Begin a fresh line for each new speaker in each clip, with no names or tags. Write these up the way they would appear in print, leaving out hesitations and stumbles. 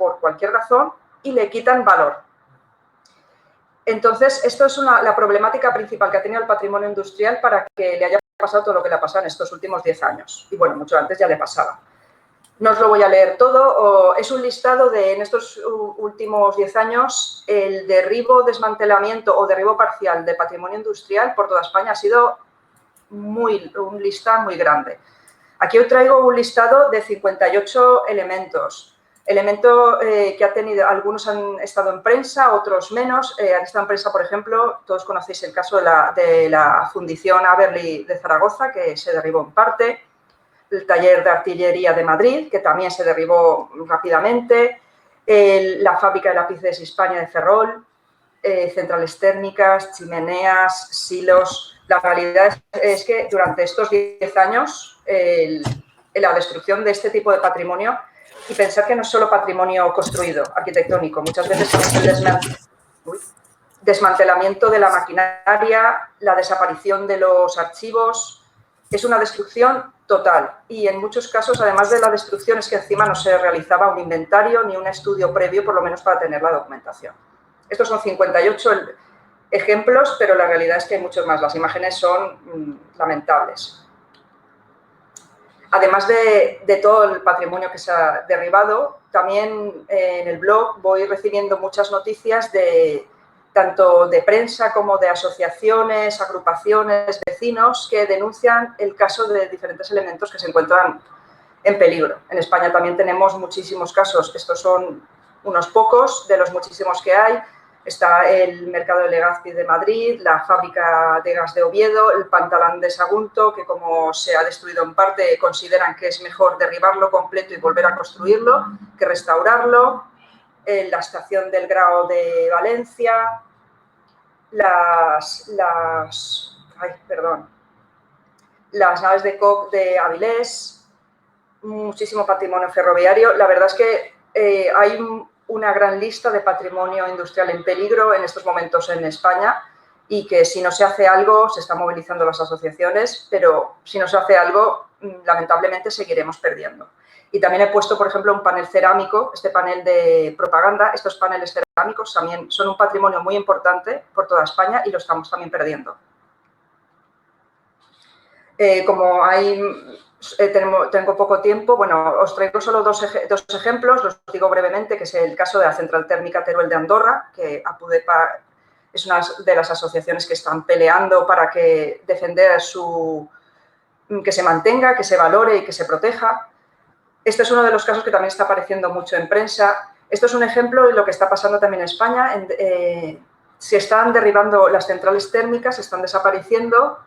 por cualquier razón y le quitan valor. Entonces, esto es la problemática principal que ha tenido el patrimonio industrial para que le haya pasado todo lo que le ha pasado en estos últimos 10 años. Y bueno, mucho antes ya le pasaba. No os lo voy a leer todo, es un listado de, en estos últimos 10 años, el derribo, desmantelamiento o derribo parcial de patrimonio industrial por toda España ha sido un listado muy grande. Aquí os traigo un listado de 58 elementos. Que ha tenido, algunos han estado en prensa, otros menos. Han estado en prensa, por ejemplo, todos conocéis el caso de la fundición Aberli de Zaragoza, que se derribó en parte. El taller de artillería de Madrid, que también se derribó rápidamente, la fábrica de lápices Hispania de Ferrol, centrales térmicas, chimeneas, silos. La realidad es que durante estos 10 años la destrucción de este tipo de patrimonio, y pensar que no es solo patrimonio construido, arquitectónico, muchas veces es el desmantelamiento de la maquinaria, la desaparición de los archivos. Es una destrucción total y en muchos casos, además de la destrucción, es que encima no se realizaba un inventario ni un estudio previo, por lo menos para tener la documentación. Estos son 58 ejemplos, pero la realidad es que hay muchos más. Las imágenes son lamentables. Además de todo el patrimonio que se ha derribado, también en el blog voy recibiendo muchas noticias tanto de prensa como de asociaciones, agrupaciones, vecinos, que denuncian el caso de diferentes elementos que se encuentran en peligro. En España también tenemos muchísimos casos. Estos son unos pocos de los muchísimos que hay. Está el mercado de Legazpi de Madrid, la fábrica de gas de Oviedo, el Pantalán de Sagunto, que como se ha destruido en parte, consideran que es mejor derribarlo completo y volver a construirlo que restaurarlo. La estación del Grao de Valencia, las naves de Coc de Avilés, muchísimo patrimonio ferroviario. La verdad es que hay una gran lista de patrimonio industrial en peligro en estos momentos en España y que si no se hace algo, se están movilizando las asociaciones, pero si no se hace algo, lamentablemente seguiremos perdiendo. Y también he puesto, por ejemplo, un panel cerámico, este panel de propaganda. Estos paneles cerámicos también son un patrimonio muy importante por toda España y lo estamos también perdiendo. Como tengo poco tiempo, bueno, os traigo solo dos ejemplos, los digo brevemente, que es el caso de la central térmica Teruel de Andorra, que APUDEPA es una de las asociaciones que están peleando para defender que se mantenga, que se valore y que se proteja. Este es uno de los casos que también está apareciendo mucho en prensa. Esto es un ejemplo de lo que está pasando también en España. Se están derribando las centrales térmicas, se están desapareciendo.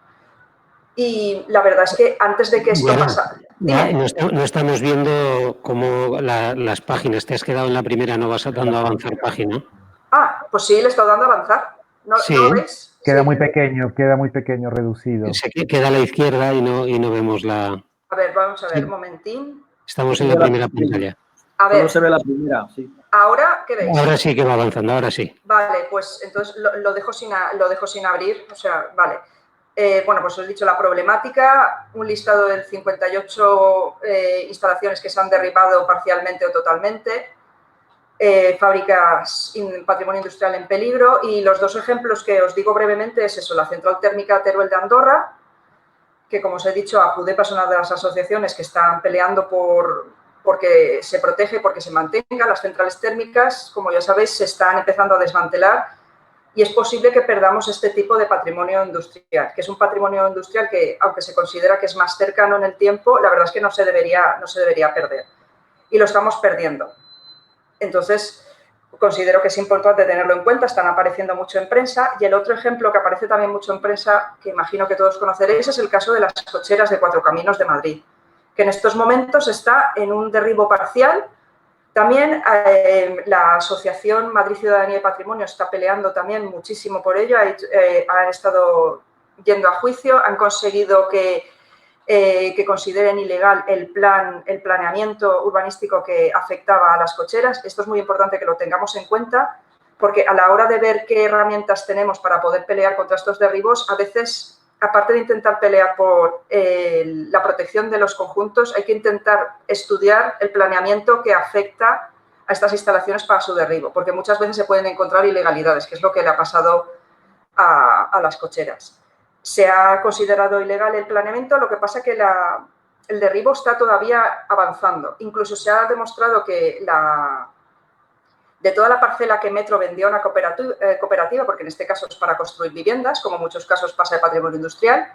Y la verdad es que antes de que esto pasara...
No estamos viendo cómo las páginas. Te has quedado en la primera, no vas dando a avanzar página.
Ah, pues sí, le estoy dando a avanzar. ¿No,
sí.
¿no lo veis?
Queda muy pequeño, reducido.
Queda a la izquierda y no vemos la...
A ver, vamos a ver, un momentín.
Estamos en la primera pantalla.
A ver.
Solo se ve la primera, sí.
¿Ahora qué veis?
Ahora sí que va avanzando, ahora sí.
Vale, pues entonces lo dejo sin abrir, o sea, vale. Bueno, pues os he dicho la problemática, un listado de 58 instalaciones que se han derribado parcialmente o totalmente, fábricas, patrimonio industrial en peligro, y los dos ejemplos que os digo brevemente es eso, la central térmica Teruel de Andorra, que como os he dicho, APUDEPA es una de las asociaciones que están peleando porque se protege, porque se mantenga. Las centrales térmicas, como ya sabéis, se están empezando a desmantelar y es posible que perdamos este tipo de patrimonio industrial, que es un patrimonio industrial que, aunque se considera que es más cercano en el tiempo, la verdad es que no se debería perder. Y lo estamos perdiendo. Entonces, considero que es importante tenerlo en cuenta, están apareciendo mucho en prensa. Y el otro ejemplo que aparece también mucho en prensa, que imagino que todos conoceréis, es el caso de las cocheras de Cuatro Caminos de Madrid, que en estos momentos está en un derribo parcial. También la Asociación Madrid Ciudadanía y Patrimonio está peleando también muchísimo por ello, han estado yendo a juicio, han conseguido que consideren ilegal el planeamiento urbanístico que afectaba a las cocheras. Esto es muy importante que lo tengamos en cuenta, porque a la hora de ver qué herramientas tenemos para poder pelear contra estos derribos, a veces, aparte de intentar pelear por la protección de los conjuntos, hay que intentar estudiar el planeamiento que afecta a estas instalaciones para su derribo, porque muchas veces se pueden encontrar ilegalidades, que es lo que le ha pasado a las cocheras. Se ha considerado ilegal el planeamiento, lo que pasa que el derribo está todavía avanzando. Incluso se ha demostrado que de toda la parcela que Metro vendió a una cooperativa, porque en este caso es para construir viviendas, como en muchos casos pasa de patrimonio industrial,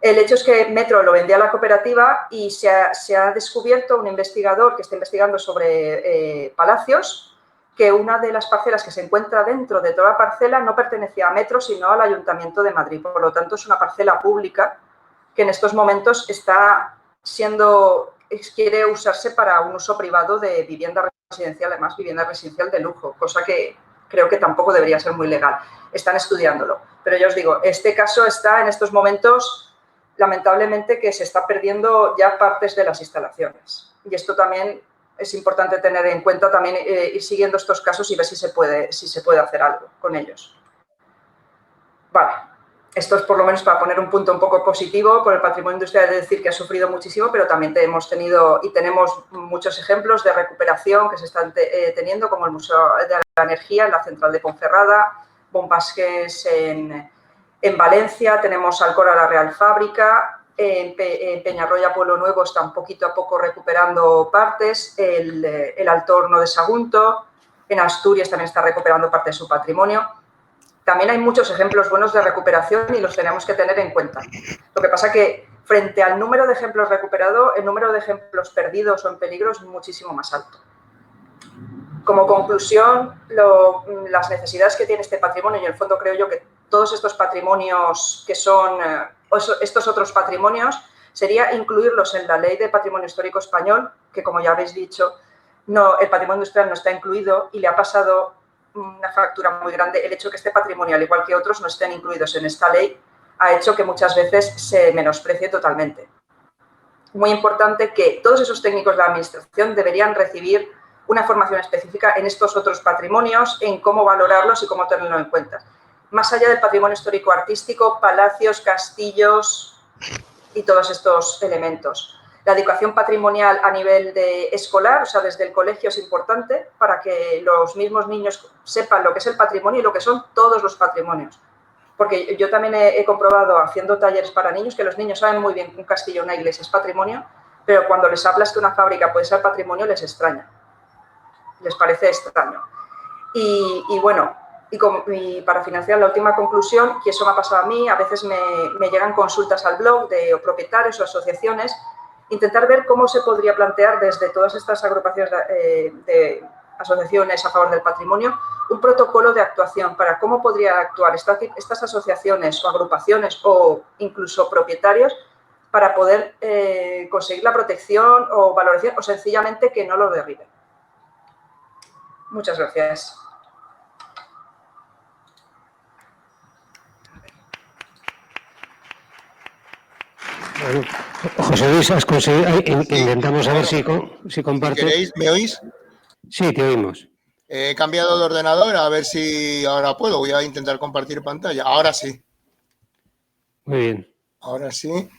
el hecho es que Metro lo vendía a la cooperativa y se ha descubierto un investigador que está investigando sobre palacios, que una de las parcelas que se encuentra dentro de toda la parcela no pertenecía a Metro, sino al Ayuntamiento de Madrid. Por lo tanto, es una parcela pública que en estos momentos quiere usarse para un uso privado de vivienda residencial, además vivienda residencial de lujo, cosa que creo que tampoco debería ser muy legal. Están estudiándolo. Pero ya os digo, este caso está en estos momentos, lamentablemente, que se está perdiendo ya partes de las instalaciones. Y esto también es importante tener en cuenta, también ir siguiendo estos casos y ver si se puede hacer algo con ellos. Vale. Esto es por lo menos para poner un punto un poco positivo. Por el patrimonio industrial de decir que ha sufrido muchísimo, pero también tenemos muchos ejemplos de recuperación que se están teniendo, como el Museo de la Energía en la central de Ponferrada, Bombasques en Valencia, tenemos Alcora la Real Fábrica, en Peñarroya Pueblo Nuevo están poquito a poco recuperando partes, el Altorno de Sagunto, en Asturias también está recuperando parte de su patrimonio. También hay muchos ejemplos buenos de recuperación y los tenemos que tener en cuenta. Lo que pasa que frente al número de ejemplos recuperados, el número de ejemplos perdidos o en peligro es muchísimo más alto. Como conclusión, las necesidades que tiene este patrimonio, y en el fondo creo yo que todos estos patrimonios que son, estos otros patrimonios, sería incluirlos en la Ley de Patrimonio Histórico Español, que como ya habéis dicho, el patrimonio industrial no está incluido y le ha pasado una factura muy grande. El hecho de que este patrimonio, al igual que otros, no estén incluidos en esta ley, ha hecho que muchas veces se menosprecie totalmente. Muy importante que todos esos técnicos de la Administración deberían recibir una formación específica en estos otros patrimonios, en cómo valorarlos y cómo tenerlo en cuenta. Más allá del patrimonio histórico-artístico, palacios, castillos y todos estos elementos. La educación patrimonial a nivel escolar, o sea, desde el colegio es importante para que los mismos niños sepan lo que es el patrimonio y lo que son todos los patrimonios. Porque yo también he comprobado haciendo talleres para niños que los niños saben muy bien que un castillo o una iglesia es patrimonio, pero cuando les hablas que una fábrica puede ser patrimonio les extraña. Les parece extraño. Y bueno, y para financiar la última conclusión, y eso me ha pasado a mí, a veces me llegan consultas al blog de propietarios o asociaciones, intentar ver cómo se podría plantear desde todas estas agrupaciones de asociaciones a favor del patrimonio un protocolo de actuación para cómo podría actuar estas asociaciones o agrupaciones o incluso propietarios para poder conseguir la protección o valoración o sencillamente que no lo derriben. Muchas gracias.
Bueno, José Luis, has conseguido, intentamos a ver si compartes.
Si queréis, ¿me oís?
Sí, te oímos.
He cambiado de ordenador, a ver si ahora puedo. Voy a intentar compartir pantalla. Ahora sí.
Muy bien.
Ahora sí.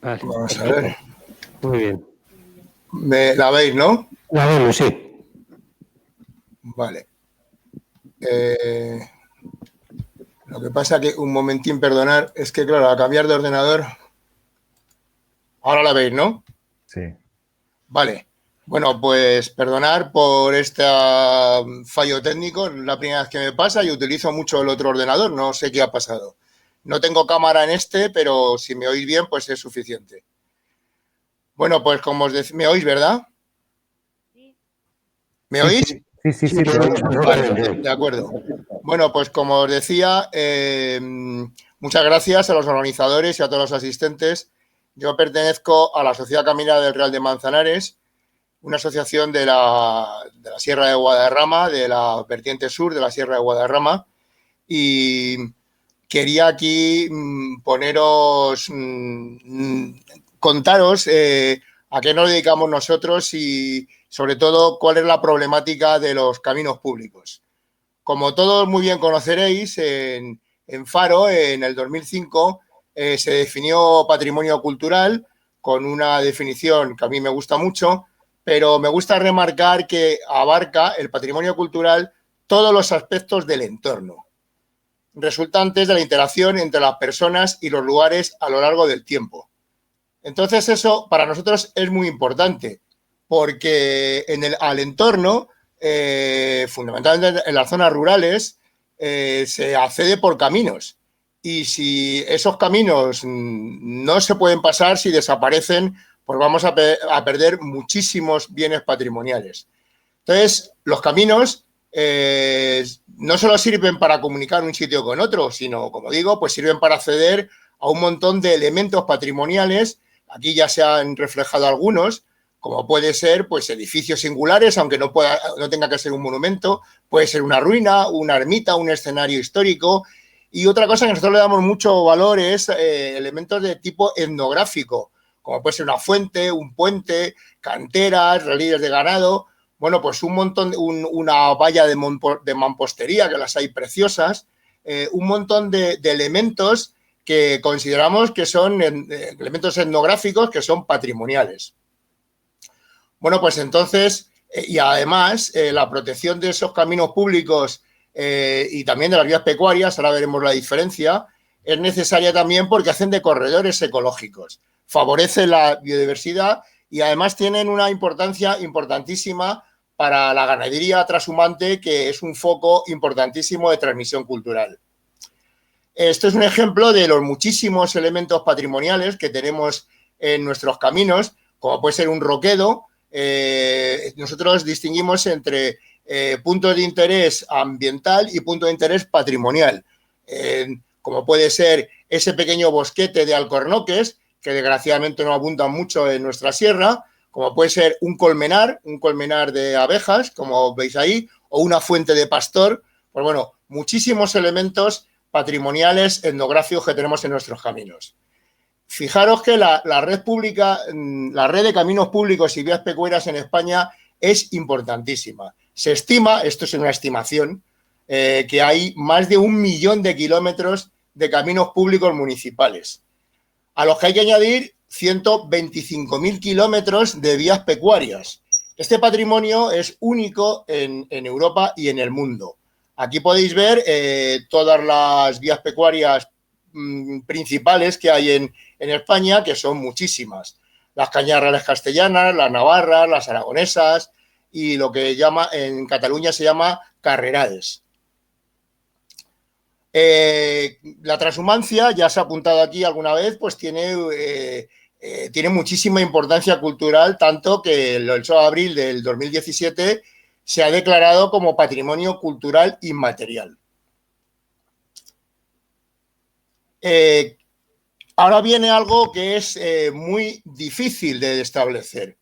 Vale.
Vamos a ver.
Muy bien.
¿La veis, no?
La vemos, sí.
Vale. Lo que pasa que, un momentín, perdonar, es que, claro, a cambiar de ordenador... Ahora la veis, ¿no?
Sí.
Vale. Bueno, pues perdonar por este fallo técnico. Es la primera vez que me pasa y utilizo mucho el otro ordenador. No sé qué ha pasado. No tengo cámara en este, pero si me oís bien, pues es suficiente. Bueno, pues como os decía... ¿Me oís, verdad? ¿Me oís?
Sí.
Vale, de acuerdo. Bueno, pues como os decía, muchas gracias a los organizadores y a todos los asistentes. Yo pertenezco a la Sociedad Caminera del Real de Manzanares, una asociación de la Sierra de Guadarrama, de la vertiente sur de la Sierra de Guadarrama, y quería aquí contaros a qué nos dedicamos nosotros y sobre todo cuál es la problemática de los caminos públicos. Como todos muy bien conoceréis, en Faro, en el 2005, se definió patrimonio cultural con una definición que a mí me gusta mucho, pero me gusta remarcar que abarca el patrimonio cultural todos los aspectos del entorno, resultantes de la interacción entre las personas y los lugares a lo largo del tiempo. Entonces, eso para nosotros es muy importante, porque al entorno, fundamentalmente en las zonas rurales, se accede por caminos. Y si esos caminos no se pueden pasar, si desaparecen, pues vamos a perder muchísimos bienes patrimoniales. Entonces, los caminos no solo sirven para comunicar un sitio con otro, sino, como digo, pues sirven para acceder a un montón de elementos patrimoniales. Aquí ya se han reflejado algunos, como puede ser pues edificios singulares, aunque no tenga que ser un monumento, puede ser una ruina, una ermita, un escenario histórico. Y otra cosa que nosotros le damos mucho valor es elementos de tipo etnográfico, como puede ser una fuente, un puente, canteras, relieves de ganado. Bueno, pues un montón, una valla de mampostería, que las hay preciosas, un montón de elementos que consideramos que son elementos etnográficos que son patrimoniales. Bueno, pues entonces, y además, la protección de esos caminos públicos y también de las vías pecuarias, ahora veremos la diferencia, es necesaria también porque hacen de corredores ecológicos, favorecen la biodiversidad y además tienen una importancia importantísima para la ganadería trashumante, que es un foco importantísimo de transmisión cultural. Esto es un ejemplo de los muchísimos elementos patrimoniales que tenemos en nuestros caminos, como puede ser un roquedo. Nosotros distinguimos entre puntos de interés ambiental y puntos de interés patrimonial, como puede ser ese pequeño bosquete de alcornoques, que desgraciadamente no abundan mucho en nuestra sierra, como puede ser un colmenar de abejas, como veis ahí, o una fuente de pastor. Pues bueno, muchísimos elementos patrimoniales etnográficos que tenemos en nuestros caminos. Fijaros que la red pública, la red de caminos públicos y vías pecuarias en España es importantísima. Se estima, esto es una estimación, que hay más de 1 millón de kilómetros de caminos públicos municipales, a los que hay que añadir 125.000 kilómetros de vías pecuarias. Este patrimonio es único en Europa y en el mundo. Aquí podéis ver todas las vías pecuarias principales que hay en España, que son muchísimas. Las cañadas reales castellanas, las navarras, las aragonesas y lo que en Cataluña se llama carrerades. La transhumancia, ya se ha apuntado aquí alguna vez, pues tiene muchísima importancia cultural, tanto que el 8 de abril del 2017 se ha declarado como patrimonio cultural inmaterial. Ahora viene algo que es muy difícil de establecer.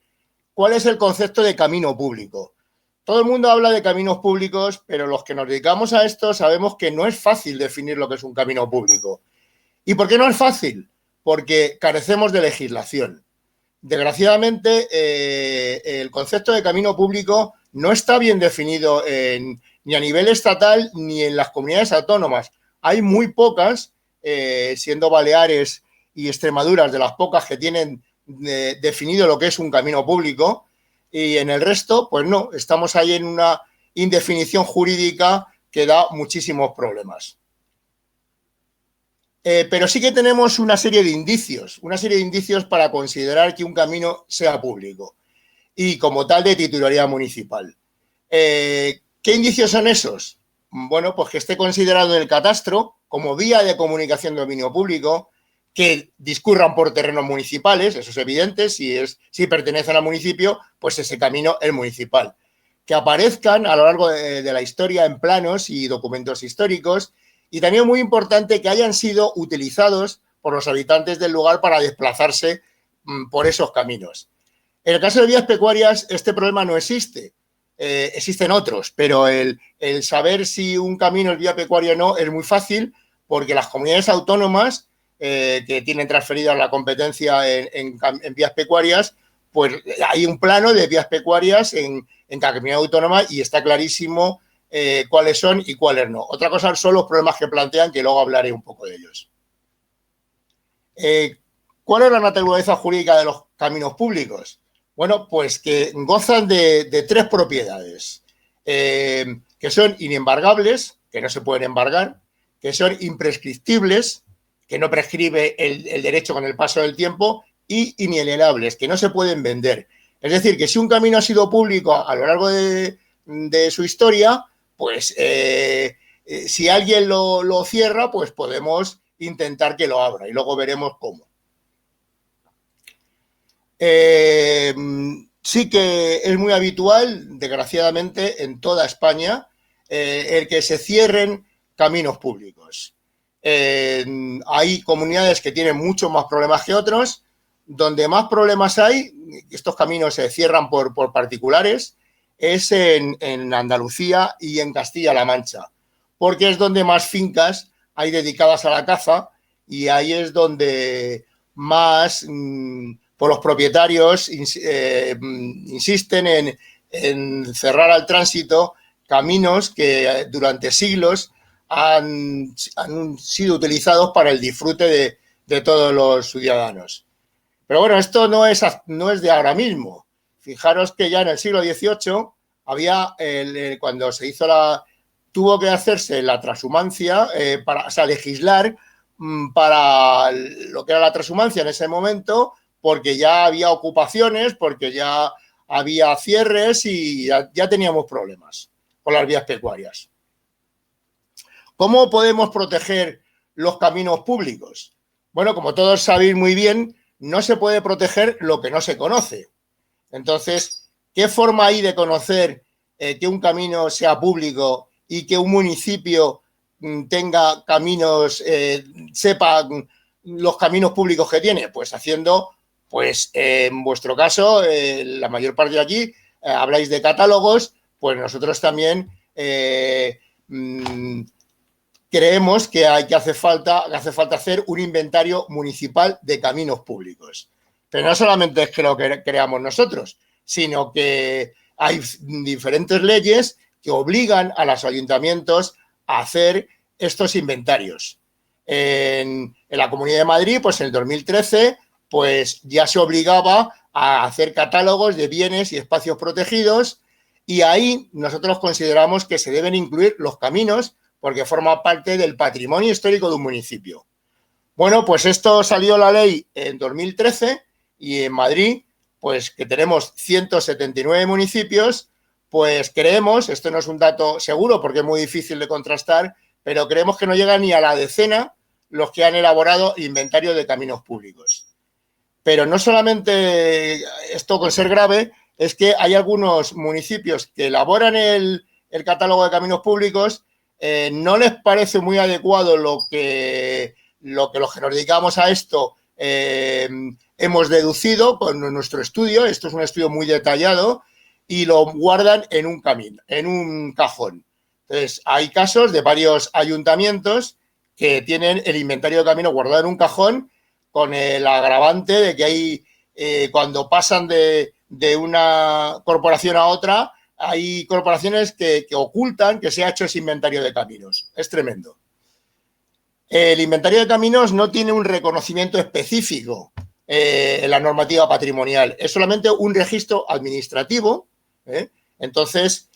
¿Cuál es el concepto de camino público? Todo el mundo habla de caminos públicos, pero los que nos dedicamos a esto sabemos que no es fácil definir lo que es un camino público. ¿Y por qué no es fácil? Porque carecemos de legislación. Desgraciadamente, el concepto de camino público no está bien definido ni a nivel estatal ni en las comunidades autónomas. Hay muy pocas, siendo Baleares y Extremadura de las pocas que tienen definido lo que es un camino público, y en el resto, pues no, estamos ahí en una indefinición jurídica que da muchísimos problemas. Pero sí que tenemos una serie de indicios para considerar que un camino sea público y como tal de titularidad municipal. ¿Qué indicios son esos? Bueno, pues que esté considerado en el catastro como vía de comunicación de dominio público, que discurran por terrenos municipales, eso es evidente, si pertenecen al municipio, pues ese camino es municipal. Que aparezcan a lo largo de la historia en planos y documentos históricos, y también muy importante que hayan sido utilizados por los habitantes del lugar para desplazarse por esos caminos. En el caso de vías pecuarias, este problema no existe. Existen otros, pero el saber si un camino es vía pecuaria o no es muy fácil, porque las comunidades autónomas que tienen transferida la competencia en vías pecuarias, pues hay un plano de vías pecuarias en cada comunidad autónoma y está clarísimo cuáles son y cuáles no. Otra cosa son los problemas que plantean, que luego hablaré un poco de ellos. ¿Cuál es la naturaleza jurídica de los caminos públicos? Bueno, pues que gozan de 3 propiedades, que son inembargables, que no se pueden embargar, que son imprescriptibles, que no prescribe el derecho con el paso del tiempo, y inalienables, que no se pueden vender. Es decir, que si un camino ha sido público a lo largo de su historia, pues si alguien lo cierra, pues podemos intentar que lo abra y luego veremos cómo. Sí que es muy habitual, desgraciadamente, en toda España, el que se cierren caminos públicos. Hay comunidades que tienen muchos más problemas que otros. Donde más problemas hay, estos caminos se cierran por particulares, es en Andalucía y en Castilla-La Mancha, porque es donde más fincas hay dedicadas a la caza y ahí es donde más por los propietarios insisten en cerrar al tránsito caminos que durante siglos han sido utilizados para el disfrute de todos los ciudadanos. Pero bueno, esto no es de ahora mismo. Fijaros que ya en el siglo XVIII había, cuando se hizo tuvo que hacerse la transhumancia, legislar para lo que era la transhumancia en ese momento, porque ya había ocupaciones, porque ya había cierres y ya teníamos problemas con las vías pecuarias. ¿Cómo podemos proteger los caminos públicos? Bueno, como todos sabéis muy bien, no se puede proteger lo que no se conoce. Entonces, ¿qué forma hay de conocer que un camino sea público y que un municipio tenga caminos, sepa los caminos públicos que tiene? Pues haciendo, en vuestro caso, la mayor parte de aquí, habláis de catálogos, pues nosotros también creemos que hace falta hacer un inventario municipal de caminos públicos. Pero no solamente es que lo creamos nosotros, sino que hay diferentes leyes que obligan a los ayuntamientos a hacer estos inventarios. En la Comunidad de Madrid, pues en el 2013, pues ya se obligaba a hacer catálogos de bienes y espacios protegidos y ahí nosotros consideramos que se deben incluir los caminos porque forma parte del patrimonio histórico de un municipio. Bueno, pues esto salió la ley en 2013 y en Madrid, pues que tenemos 179 municipios, pues creemos, esto no es un dato seguro porque es muy difícil de contrastar, pero creemos que no llega ni a la decena los que han elaborado inventario de caminos públicos. Pero no solamente esto con ser grave, es que hay algunos municipios que elaboran el catálogo de caminos públicos. No les parece muy adecuado lo que los que nos dedicamos a esto hemos deducido con nuestro estudio. Esto es un estudio muy detallado y lo guardan en un cajón. Entonces, hay casos de varios ayuntamientos que tienen el inventario de caminos guardado en un cajón con el agravante de que hay, cuando pasan de una corporación a otra, hay corporaciones que ocultan que se ha hecho ese inventario de caminos. Es tremendo. El inventario de caminos no tiene un reconocimiento específico en la normativa patrimonial. Es solamente un registro administrativo. Entonces,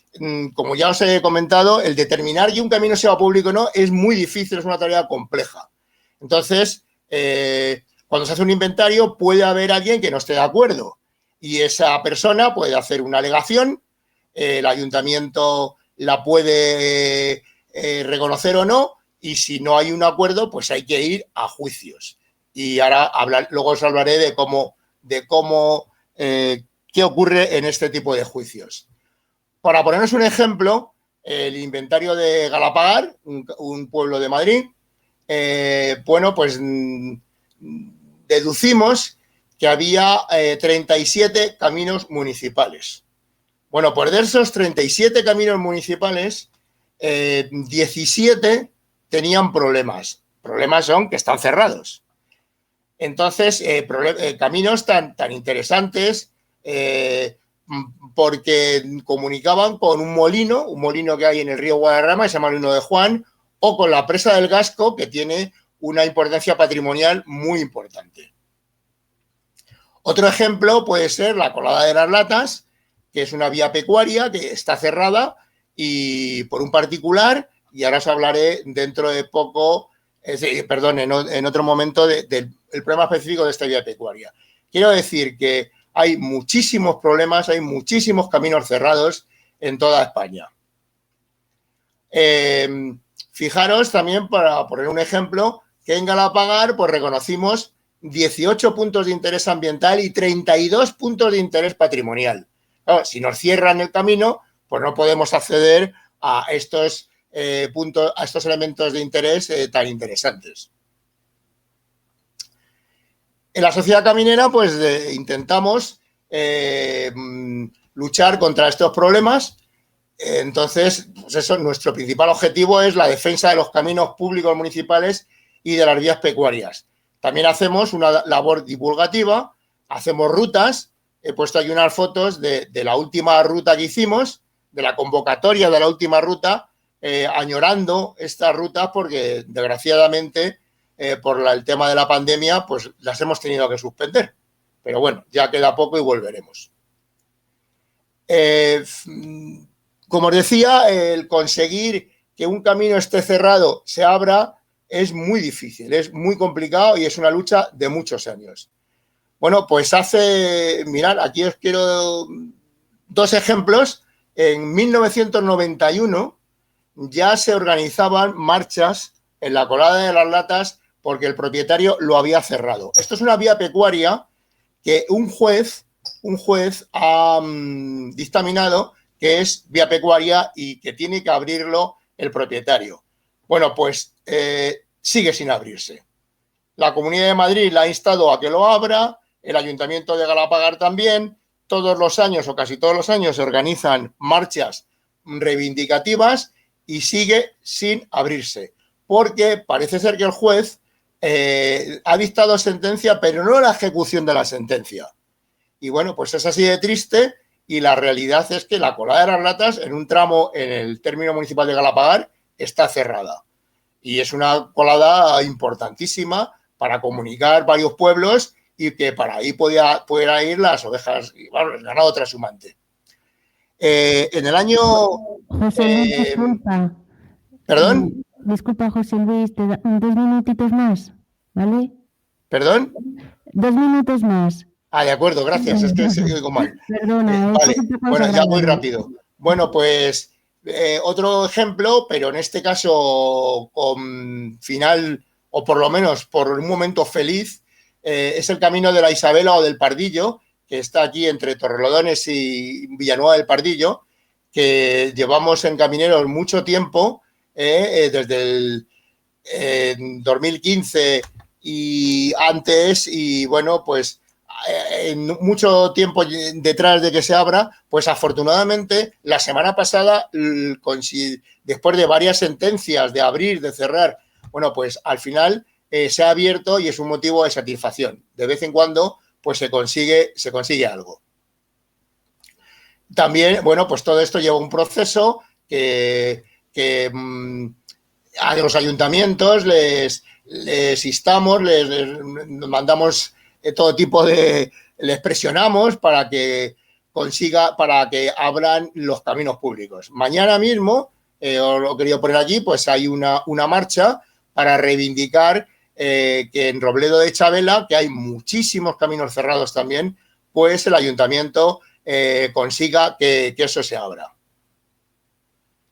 como ya os he comentado, el determinar que un camino sea público o no es muy difícil, es una tarea compleja. Entonces, cuando se hace un inventario puede haber alguien que no esté de acuerdo y esa persona puede hacer una alegación. El ayuntamiento la puede reconocer o no y si no hay un acuerdo, pues hay que ir a juicios. Y ahora luego os hablaré de qué ocurre en este tipo de juicios. Para ponernos un ejemplo, el inventario de Galapagar, un pueblo de Madrid, pues deducimos que había 37 caminos municipales. Bueno, pues de esos 37 caminos municipales, 17 tenían problemas. Problemas son que están cerrados. Entonces, caminos tan interesantes porque comunicaban con un molino que hay en el río Guadarrama, que se llama el Molino de Juan, o con la presa del Gasco, que tiene una importancia patrimonial muy importante. Otro ejemplo puede ser la Colada de las Latas, que es una vía pecuaria que está cerrada y por un particular, y ahora os hablaré dentro de poco, perdón, en otro momento del problema específico de esta vía pecuaria. Quiero decir que hay muchísimos problemas, hay muchísimos caminos cerrados en toda España. Fijaros también, para poner un ejemplo, que en Galapagar pues reconocimos 18 puntos de interés ambiental y 32 puntos de interés patrimonial. Claro, si nos cierran el camino, pues no podemos acceder a estos puntos, a estos elementos de interés tan interesantes. En la sociedad caminera, pues intentamos luchar contra estos problemas. Entonces, pues eso, nuestro principal objetivo es la defensa de los caminos públicos municipales y de las vías pecuarias. También hacemos una labor divulgativa, hacemos rutas. He puesto aquí unas fotos de la última ruta que hicimos, de la convocatoria de la última ruta, añorando estas rutas porque, desgraciadamente, por el tema de la pandemia, pues las hemos tenido que suspender. Pero bueno, ya queda poco y volveremos. Como os decía, el conseguir que un camino esté cerrado, se abra, es muy difícil, es muy complicado y es una lucha de muchos años. Bueno, pues mirad, aquí os quiero dos ejemplos. En 1991 ya se organizaban marchas en la Colada de las Latas porque el propietario lo había cerrado. Esto es una vía pecuaria que un juez ha dictaminado que es vía pecuaria y que tiene que abrirlo el propietario. Bueno, pues sigue sin abrirse. La Comunidad de Madrid la ha instado a que lo abra, el Ayuntamiento de Galapagar también. Todos los años o casi todos los años se organizan marchas reivindicativas y sigue sin abrirse, porque parece ser que el juez ha dictado sentencia, pero no la ejecución de la sentencia. Y bueno, pues es así de triste y la realidad es que la Colada de las Latas, en un tramo en el término municipal de Galapagar, está cerrada. Y es una colada importantísima para comunicar varios pueblos y que para ahí pudiera ir las ovejas, bueno, el ganado trashumante. En el año...
José Luis, disculpa.
¿Perdón?
Disculpa, José Luis, te da 2 minutitos más, ¿vale?
¿Perdón?
2 minutos más.
Ah, de acuerdo, gracias, es que se oigo mal.
Perdona,
vale, bueno, ya muy rápido. Bueno, pues otro ejemplo, pero en este caso con final, o por lo menos por un momento feliz, es el camino de la Isabela o del Pardillo, que está aquí entre Torrelodones y Villanueva del Pardillo, que llevamos en Camineros mucho tiempo, desde el 2015 y antes, y bueno, pues mucho tiempo detrás de que se abra, pues afortunadamente la semana pasada, después de varias sentencias de abrir, de cerrar, bueno, pues al final se ha abierto y es un motivo de satisfacción. De vez en cuando, pues se consigue algo. También, bueno, pues todo esto lleva un proceso que a los ayuntamientos les instamos, les mandamos todo tipo de... les presionamos para que abran los caminos públicos. Mañana mismo, os lo he querido poner aquí, pues hay una marcha para reivindicar que en Robledo de Chavela, que hay muchísimos caminos cerrados también, pues el ayuntamiento consiga que eso se abra.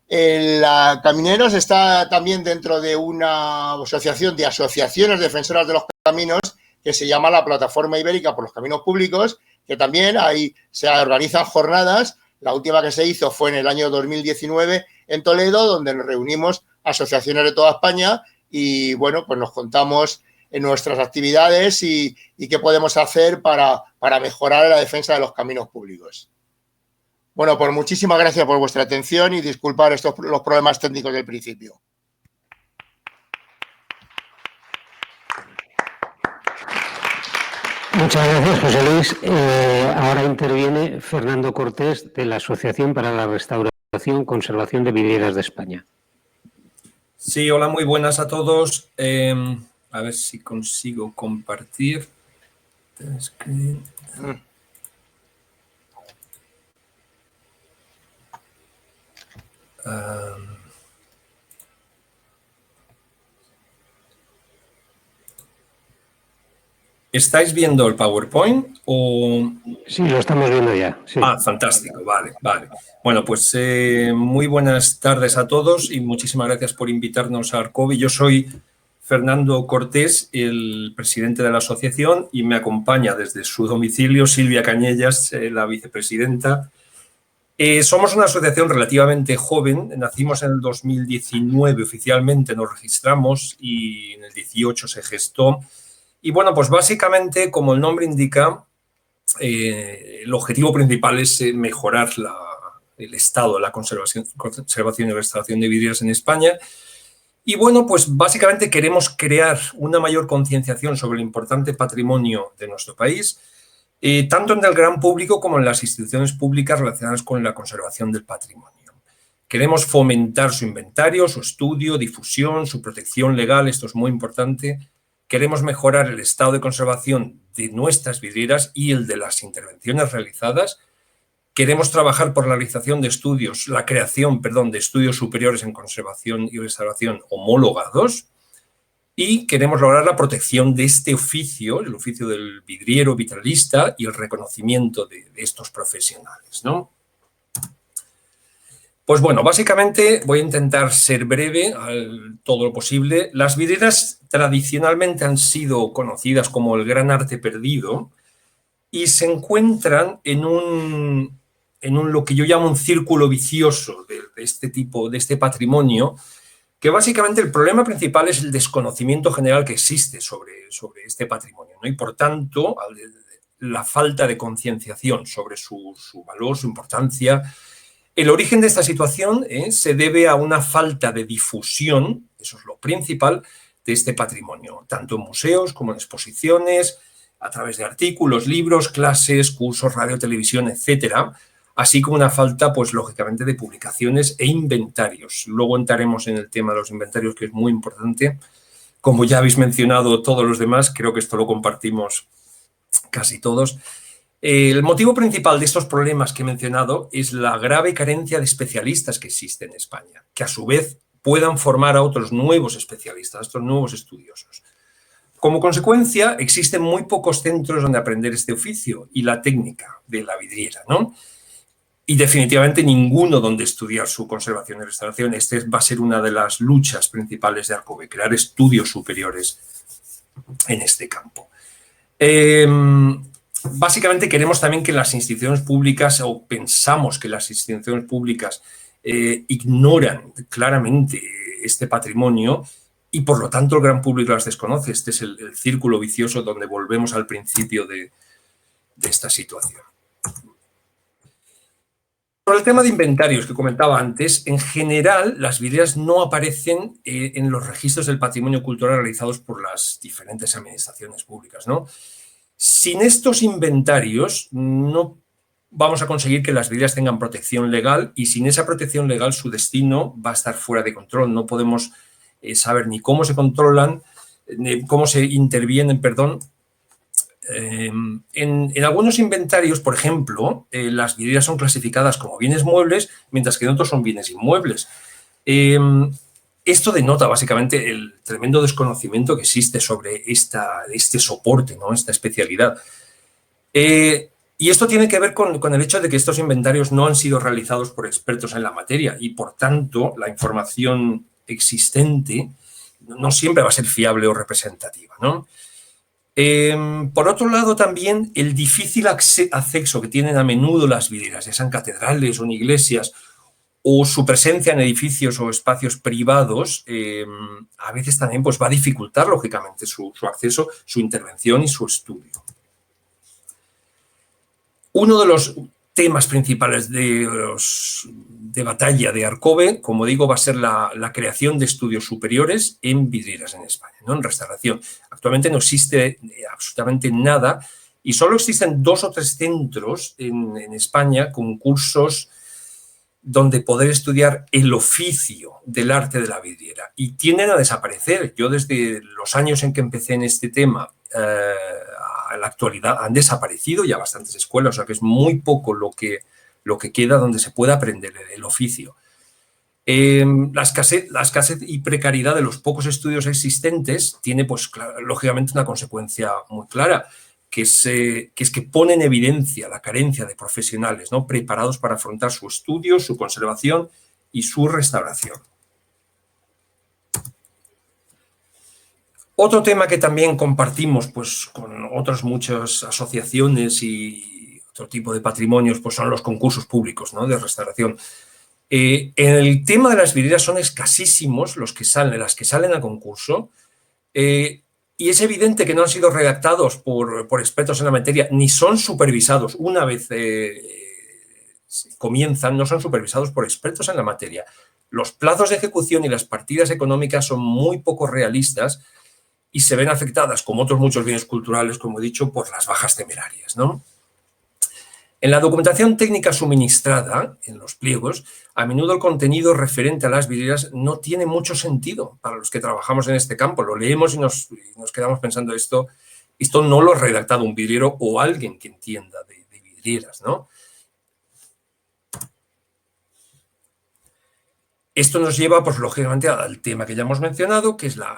La Camineros está también dentro de una asociación de asociaciones defensoras de los caminos que se llama la Plataforma Ibérica por los Caminos Públicos, que también ahí se organizan jornadas. La última que se hizo fue en el año 2019 en Toledo, donde nos reunimos asociaciones de toda España y, bueno, pues nos contamos en nuestras actividades y qué podemos hacer para mejorar la defensa de los caminos públicos. Bueno, pues muchísimas gracias por vuestra atención y disculpar los problemas técnicos del principio.
Muchas gracias, José Luis. Ahora interviene Fernando Cortés, de la Asociación para la Restauración y Conservación de Vidrieras de España.
Sí, hola, muy buenas a todos. A ver si consigo compartir. ¿Estáis viendo el PowerPoint o...?
Sí, lo estamos viendo ya. Sí.
Ah, fantástico, vale. Bueno, pues muy buenas tardes a todos y muchísimas gracias por invitarnos a ARCOVE. Yo soy Fernando Cortés, el presidente de la asociación, y me acompaña desde su domicilio Silvia Cañellas, la vicepresidenta. Somos una asociación relativamente joven, nacimos en el 2019 oficialmente, nos registramos y en el 18 se gestó. Y bueno, pues básicamente, como el nombre indica, el objetivo principal es mejorar el estado de la conservación y restauración de vidrieras en España. Y bueno, pues básicamente queremos crear una mayor concienciación sobre el importante patrimonio de nuestro país, tanto en el gran público como en las instituciones públicas relacionadas con la conservación del patrimonio. Queremos fomentar su inventario, su estudio, difusión, su protección legal, esto es muy importante. Queremos mejorar el estado de conservación de nuestras vidrieras y el de las intervenciones realizadas. Queremos trabajar por la realización de estudios, la creación, de estudios superiores en conservación y restauración homologados. Y queremos lograr la protección de este oficio, el oficio del vidriero vitralista y el reconocimiento de estos profesionales, ¿no? Pues bueno, básicamente voy a intentar ser breve todo lo posible. Las vidrieras tradicionalmente han sido conocidas como el gran arte perdido y se encuentran en lo que yo llamo un círculo vicioso de este tipo, de este patrimonio, que básicamente el problema principal es el desconocimiento general que existe sobre este patrimonio, ¿no? Y por tanto la falta de concienciación sobre su valor, su importancia. El origen de esta situación se debe a una falta de difusión, eso es lo principal, de este patrimonio, tanto en museos como en exposiciones, a través de artículos, libros, clases, cursos, radio, televisión, etcétera, así como una falta, pues lógicamente, de publicaciones e inventarios. Luego entraremos en el tema de los inventarios, que es muy importante. Como ya habéis mencionado todos los demás, creo que esto lo compartimos casi todos. El motivo principal de estos problemas que he mencionado es la grave carencia de especialistas que existe en España, que a su vez puedan formar a otros nuevos especialistas, a estos nuevos estudiosos. Como consecuencia, existen muy pocos centros donde aprender este oficio y la técnica de la vidriera, ¿no? Y definitivamente ninguno donde estudiar su conservación y restauración. Este va a ser una de las luchas principales de ARCOVE, crear estudios superiores en este campo. Básicamente queremos también que las instituciones públicas, o pensamos que las instituciones públicas ignoran claramente este patrimonio y por lo tanto el gran público las desconoce. Este es el círculo vicioso donde volvemos al principio de esta situación. Sobre el tema de inventarios que comentaba antes, en general las vidrieras no aparecen en los registros del patrimonio cultural realizados por las diferentes administraciones públicas, ¿no? Sin estos inventarios no vamos a conseguir que las vidrieras tengan protección legal y sin esa protección legal su destino va a estar fuera de control. No podemos saber ni cómo se controlan, ni cómo se intervienen, En algunos inventarios, por ejemplo, las vidrieras son clasificadas como bienes muebles, mientras que en otros son bienes inmuebles. Esto denota básicamente el tremendo desconocimiento que existe sobre este soporte, ¿no? Esta especialidad. Y esto tiene que ver con el hecho de que estos inventarios no han sido realizados por expertos en la materia y, por tanto, la información existente no siempre va a ser fiable o representativa, ¿no? Por otro lado, también el difícil acceso que tienen a menudo las vidrieras, ya sean catedrales o en iglesias, o su presencia en edificios o espacios privados, a veces también pues, va a dificultar, lógicamente, su acceso, su intervención y su estudio. Uno de los temas principales de batalla de ARCOVE, como digo, va a ser la creación de estudios superiores en vidrieras en España, ¿no? En restauración. Actualmente no existe absolutamente nada y solo existen 2 o 3 centros en España con cursos donde poder estudiar el oficio del arte de la vidriera y tienden a desaparecer. Yo desde los años en que empecé en este tema, en la actualidad han desaparecido ya bastantes escuelas, o sea que es muy poco lo que queda donde se pueda aprender el oficio. La escasez y precariedad de los pocos estudios existentes tiene, pues, lógicamente, una consecuencia muy clara, que es que pone en evidencia la carencia de profesionales, ¿no?, preparados para afrontar su estudio, su conservación y su restauración. Otro tema que también compartimos, pues, con otras muchas asociaciones y otro tipo de patrimonios, pues, son los concursos públicos, ¿no?, de restauración. En el tema de las vidrieras son escasísimos las que salen a concurso, y es evidente que no han sido redactados por expertos en la materia, ni son supervisados. Una vez comienzan, no son supervisados por expertos en la materia. Los plazos de ejecución y las partidas económicas son muy poco realistas y se ven afectadas, como otros muchos bienes culturales, como he dicho, por las bajas temerarias, ¿no? En la documentación técnica suministrada, en los pliegos, a menudo el contenido referente a las vidrieras no tiene mucho sentido para los que trabajamos en este campo. Lo leemos y nos quedamos pensando, esto no lo ha redactado un vidriero o alguien que entienda de vidrieras, ¿no? Esto nos lleva, pues, lógicamente, al tema que ya hemos mencionado, que es la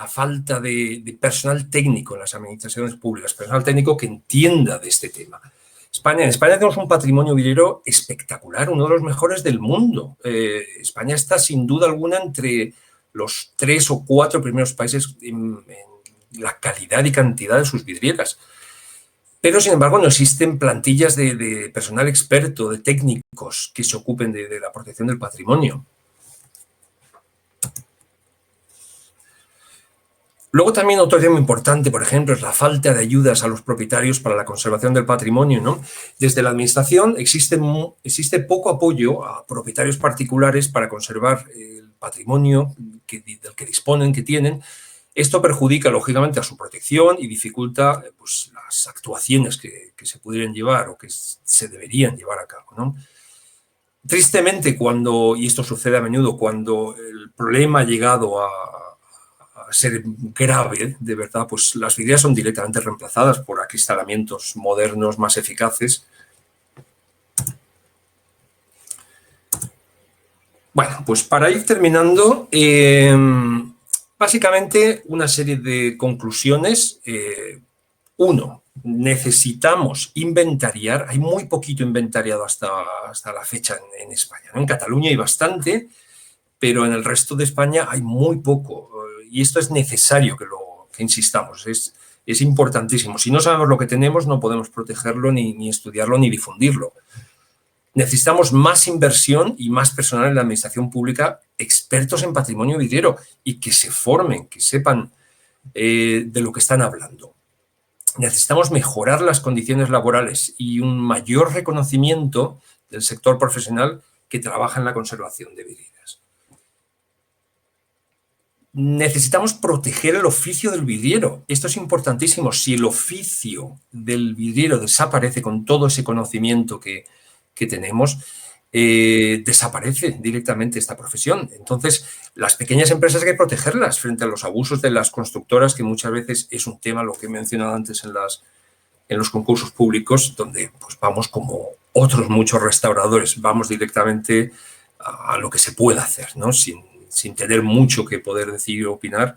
falta de personal técnico en las administraciones públicas, personal técnico que entienda de este tema. En España tenemos un patrimonio vidriero espectacular, uno de los mejores del mundo. España está, sin duda alguna, entre los 3 o 4 primeros países en la calidad y cantidad de sus vidrieras. Pero, sin embargo, no existen plantillas de personal experto, de técnicos que se ocupen de la protección del patrimonio. Luego también otro tema importante, por ejemplo, es la falta de ayudas a los propietarios para la conservación del patrimonio, ¿no? Desde la Administración existe poco apoyo a propietarios particulares para conservar el patrimonio del que disponen, que tienen. Esto perjudica, lógicamente, a su protección y dificulta, pues, las actuaciones que se pudieran llevar o que se deberían llevar a cabo, ¿no? Tristemente, y esto sucede a menudo, cuando el problema ha llegado a ser grave, de verdad, pues las vidrieras son directamente reemplazadas por acristalamientos modernos más eficaces. Bueno, pues para ir terminando, básicamente una serie de conclusiones. Uno, necesitamos inventariar, hay muy poquito inventariado hasta la fecha en España, ¿no? En Cataluña hay bastante, pero en el resto de España hay muy poco. Y esto es necesario que insistamos, es importantísimo. Si no sabemos lo que tenemos, no podemos protegerlo, ni estudiarlo, ni difundirlo. Necesitamos más inversión y más personal en la administración pública, expertos en patrimonio vidriero, y que se formen, que sepan de lo que están hablando. Necesitamos mejorar las condiciones laborales y un mayor reconocimiento del sector profesional que trabaja en la conservación de vidrieras. Necesitamos proteger el oficio del vidriero. Esto es importantísimo. Si el oficio del vidriero desaparece con todo ese conocimiento que tenemos, desaparece directamente esta profesión. Entonces, las pequeñas empresas hay que protegerlas frente a los abusos de las constructoras, que muchas veces es un tema, lo que he mencionado antes, en los concursos públicos, donde, pues, vamos como otros muchos restauradores, vamos directamente a lo que se puede hacer, ¿no? Sin tener mucho que poder decir o opinar.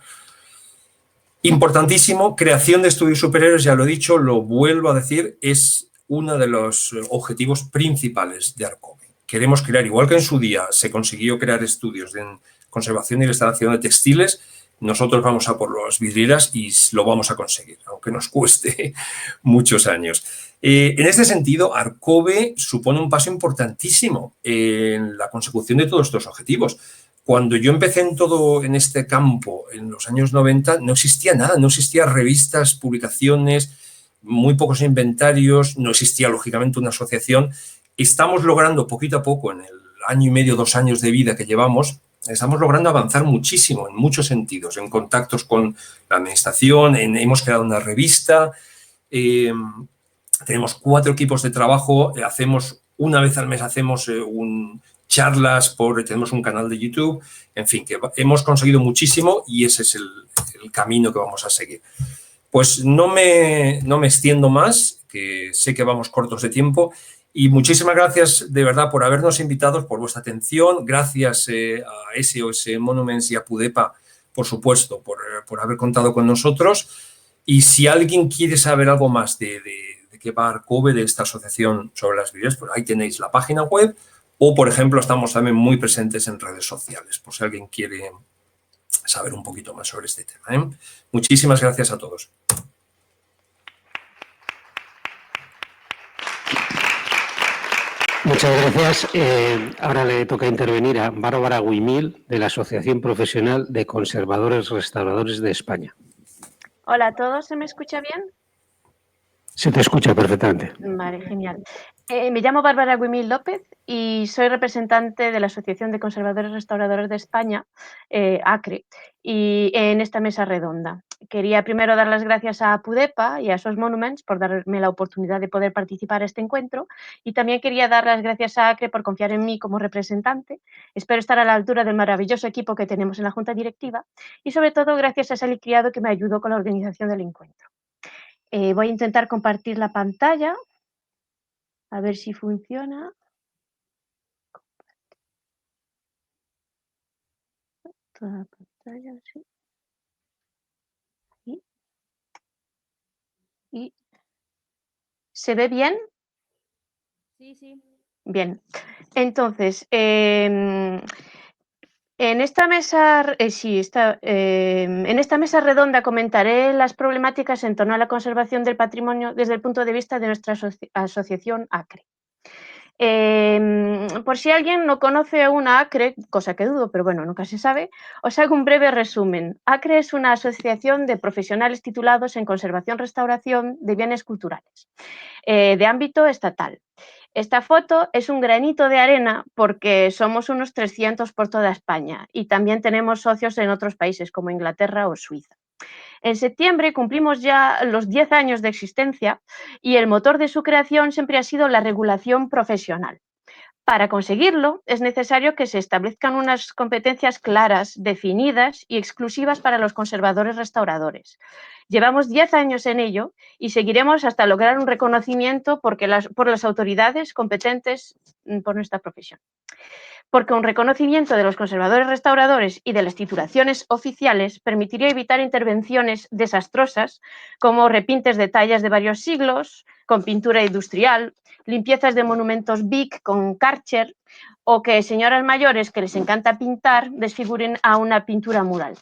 Importantísimo, creación de estudios superiores, ya lo he dicho, lo vuelvo a decir, es uno de los objetivos principales de Arcobe. Queremos crear, igual que en su día se consiguió crear estudios en conservación y restauración de textiles, nosotros vamos a por las vidrieras y lo vamos a conseguir, aunque nos cueste muchos años. En este sentido, Arcobe supone un paso importantísimo en la consecución de todos estos objetivos. Cuando yo empecé en este campo, en los años 90, no existía nada, no existían revistas, publicaciones, muy pocos inventarios, no existía, lógicamente, una asociación. Estamos logrando poquito a poco, en el año y medio, 2 años de vida que llevamos, estamos logrando avanzar muchísimo en muchos sentidos, en contactos con la administración, hemos creado una revista, tenemos 4 equipos de trabajo, una vez al mes hacemos charlas, tenemos un canal de YouTube, en fin, que hemos conseguido muchísimo y ese es el camino que vamos a seguir. Pues no me extiendo más, que sé que vamos cortos de tiempo. Y muchísimas gracias de verdad por habernos invitado, por vuestra atención. Gracias a SOS Monuments y a PUDEPA, por supuesto, por haber contado con nosotros. Y si alguien quiere saber algo más de qué va ARCOVE, de esta asociación sobre las viviendas, pues ahí tenéis la página web. O, por ejemplo, estamos también muy presentes en redes sociales, por si alguien quiere saber un poquito más sobre este tema, ¿eh? Muchísimas gracias a todos.
Muchas gracias. Ahora le toca intervenir a Bárbara Guimil, de la Asociación Profesional de Conservadores Restauradores de España.
Hola a todos, ¿se me escucha bien?
Se te escucha perfectamente.
Vale, genial. Me llamo Bárbara Guimil López y soy representante de la Asociación de Conservadores Restauradores de España, ACRE, y en esta mesa redonda. Quería primero dar las gracias a PUDEPA y a SOS Monuments por darme la oportunidad de poder participar en este encuentro, y también quería dar las gracias a ACRE por confiar en mí como representante. Espero estar a la altura del maravilloso equipo que tenemos en la Junta Directiva y sobre todo gracias a Sally Criado, que me ayudó con la organización del encuentro. Voy a intentar compartir la pantalla, a ver si funciona. Toda la pantalla, sí. Y ¿se ve bien?
Sí, sí.
Bien. Entonces, en esta mesa, en esta mesa redonda comentaré las problemáticas en torno a la conservación del patrimonio desde el punto de vista de nuestra asociación ACRE. Por si alguien no conoce una ACRE, cosa que dudo, pero bueno, nunca se sabe, os hago un breve resumen. ACRE es una asociación de profesionales titulados en conservación-restauración de bienes culturales, de ámbito estatal. Esta foto es un granito de arena porque somos unos 300 por toda España y también tenemos socios en otros países como Inglaterra o Suiza. En septiembre cumplimos ya los 10 años de existencia y el motor de su creación siempre ha sido la regulación profesional. Para conseguirlo, es necesario que se establezcan unas competencias claras, definidas y exclusivas para los conservadores restauradores. Llevamos 10 años en ello y seguiremos hasta lograr un reconocimiento por las autoridades competentes por nuestra profesión. Porque un reconocimiento de los conservadores restauradores y de las titulaciones oficiales permitiría evitar intervenciones desastrosas como repintes de tallas de varios siglos, con pintura industrial, limpiezas de monumentos BIC con Karcher, o que señoras mayores que les encanta pintar desfiguren a una pintura mural.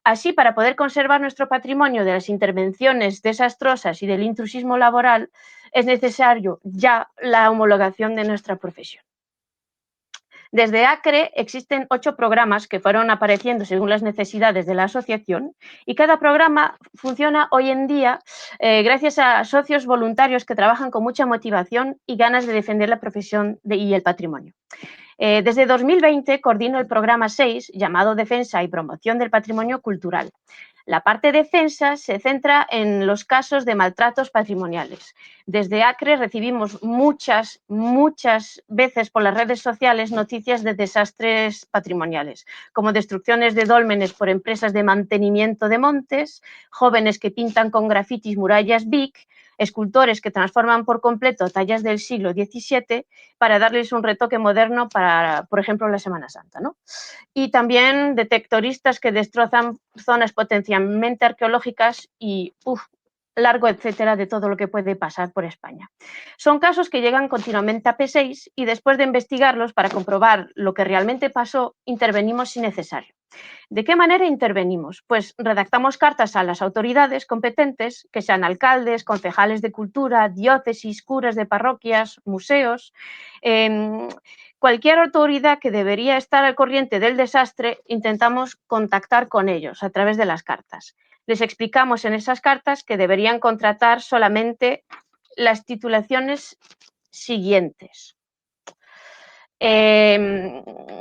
Así, para poder conservar nuestro patrimonio de las intervenciones desastrosas y del intrusismo laboral, es necesario ya la homologación de nuestra profesión. Desde ACRE existen 8 programas que fueron apareciendo según las necesidades de la asociación, y cada programa funciona hoy en día gracias a socios voluntarios que trabajan con mucha motivación y ganas de defender la profesión y el patrimonio. Desde 2020 coordino el programa 6, llamado Defensa y Promoción del Patrimonio Cultural. La parte defensa se centra en los casos de maltratos patrimoniales. Desde ACRE recibimos muchas veces por las redes sociales noticias de desastres patrimoniales, como destrucciones de dólmenes por empresas de mantenimiento de montes, jóvenes que pintan con grafitis murallas BIC, escultores que transforman por completo tallas del siglo XVII para darles un retoque moderno para, por ejemplo, la Semana Santa, ¿no? Y también detectoristas que destrozan zonas potencialmente arqueológicas y largo etcétera de todo lo que puede pasar por España. Son casos que llegan continuamente a P6 y después de investigarlos para comprobar lo que realmente pasó, intervenimos si necesario. ¿De qué manera intervenimos? Pues redactamos cartas a las autoridades competentes, que sean alcaldes, concejales de cultura, diócesis, curas de parroquias, museos. Cualquier autoridad que debería estar al corriente del desastre, intentamos contactar con ellos a través de las cartas. Les explicamos en esas cartas que deberían contratar solamente las titulaciones siguientes.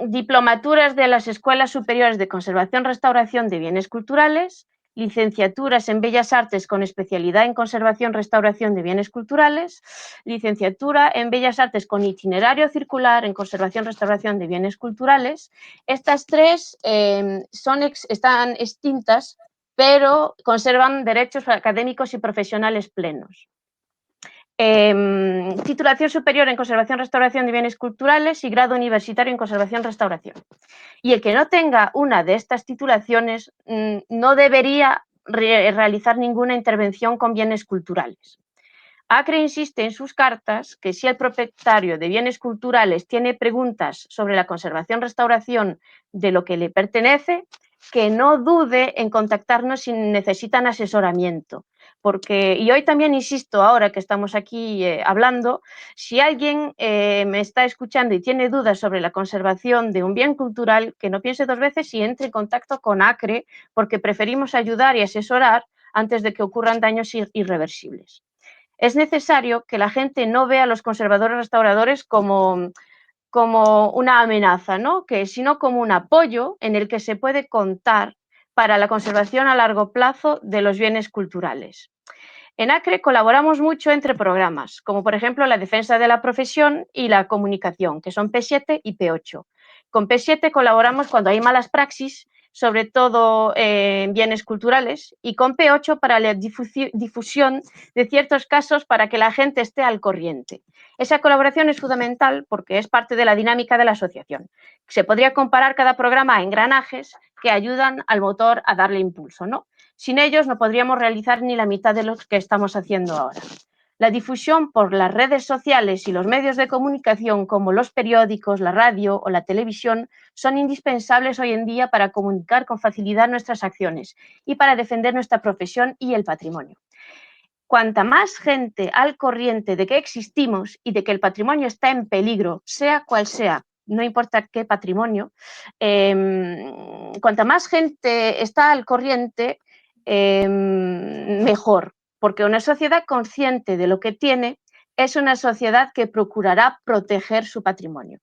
Diplomaturas de las Escuelas Superiores de Conservación-Restauración de Bienes Culturales, licenciaturas en Bellas Artes con especialidad en Conservación-Restauración de Bienes Culturales, licenciatura en Bellas Artes con itinerario circular en Conservación-Restauración de Bienes Culturales. Estas 3 están extintas, pero conservan derechos académicos y profesionales plenos. Titulación superior en conservación-restauración de bienes culturales y grado universitario en conservación-restauración. Y el que no tenga una de estas titulaciones no debería realizar ninguna intervención con bienes culturales. ACRE insiste en sus cartas que si el propietario de bienes culturales tiene preguntas sobre la conservación-restauración de lo que le pertenece, que no dude en contactarnos si necesitan asesoramiento. Y hoy también insisto, ahora que estamos aquí hablando, si alguien me está escuchando y tiene dudas sobre la conservación de un bien cultural, que no piense dos veces y entre en contacto con ACRE, porque preferimos ayudar y asesorar antes de que ocurran daños irreversibles. Es necesario que la gente no vea a los conservadores restauradores como una amenaza, ¿no? Sino como un apoyo en el que se puede contar para la conservación a largo plazo de los bienes culturales. En ACRE colaboramos mucho entre programas, como por ejemplo la defensa de la profesión y la comunicación, que son P7 y P8. Con P7 colaboramos cuando hay malas praxis, sobre todo en bienes culturales, y con P8 para la difusión de ciertos casos para que la gente esté al corriente. Esa colaboración es fundamental porque es parte de la dinámica de la asociación. Se podría comparar cada programa a engranajes que ayudan al motor a darle impulso, ¿no? Sin ellos no podríamos realizar ni la mitad de lo que estamos haciendo ahora. La difusión por las redes sociales y los medios de comunicación como los periódicos, la radio o la televisión son indispensables hoy en día para comunicar con facilidad nuestras acciones y para defender nuestra profesión y el patrimonio. Cuanta más gente al corriente de que existimos y de que el patrimonio está en peligro, sea cual sea, no importa qué patrimonio, cuanta más gente está al corriente, mejor, porque una sociedad consciente de lo que tiene es una sociedad que procurará proteger su patrimonio.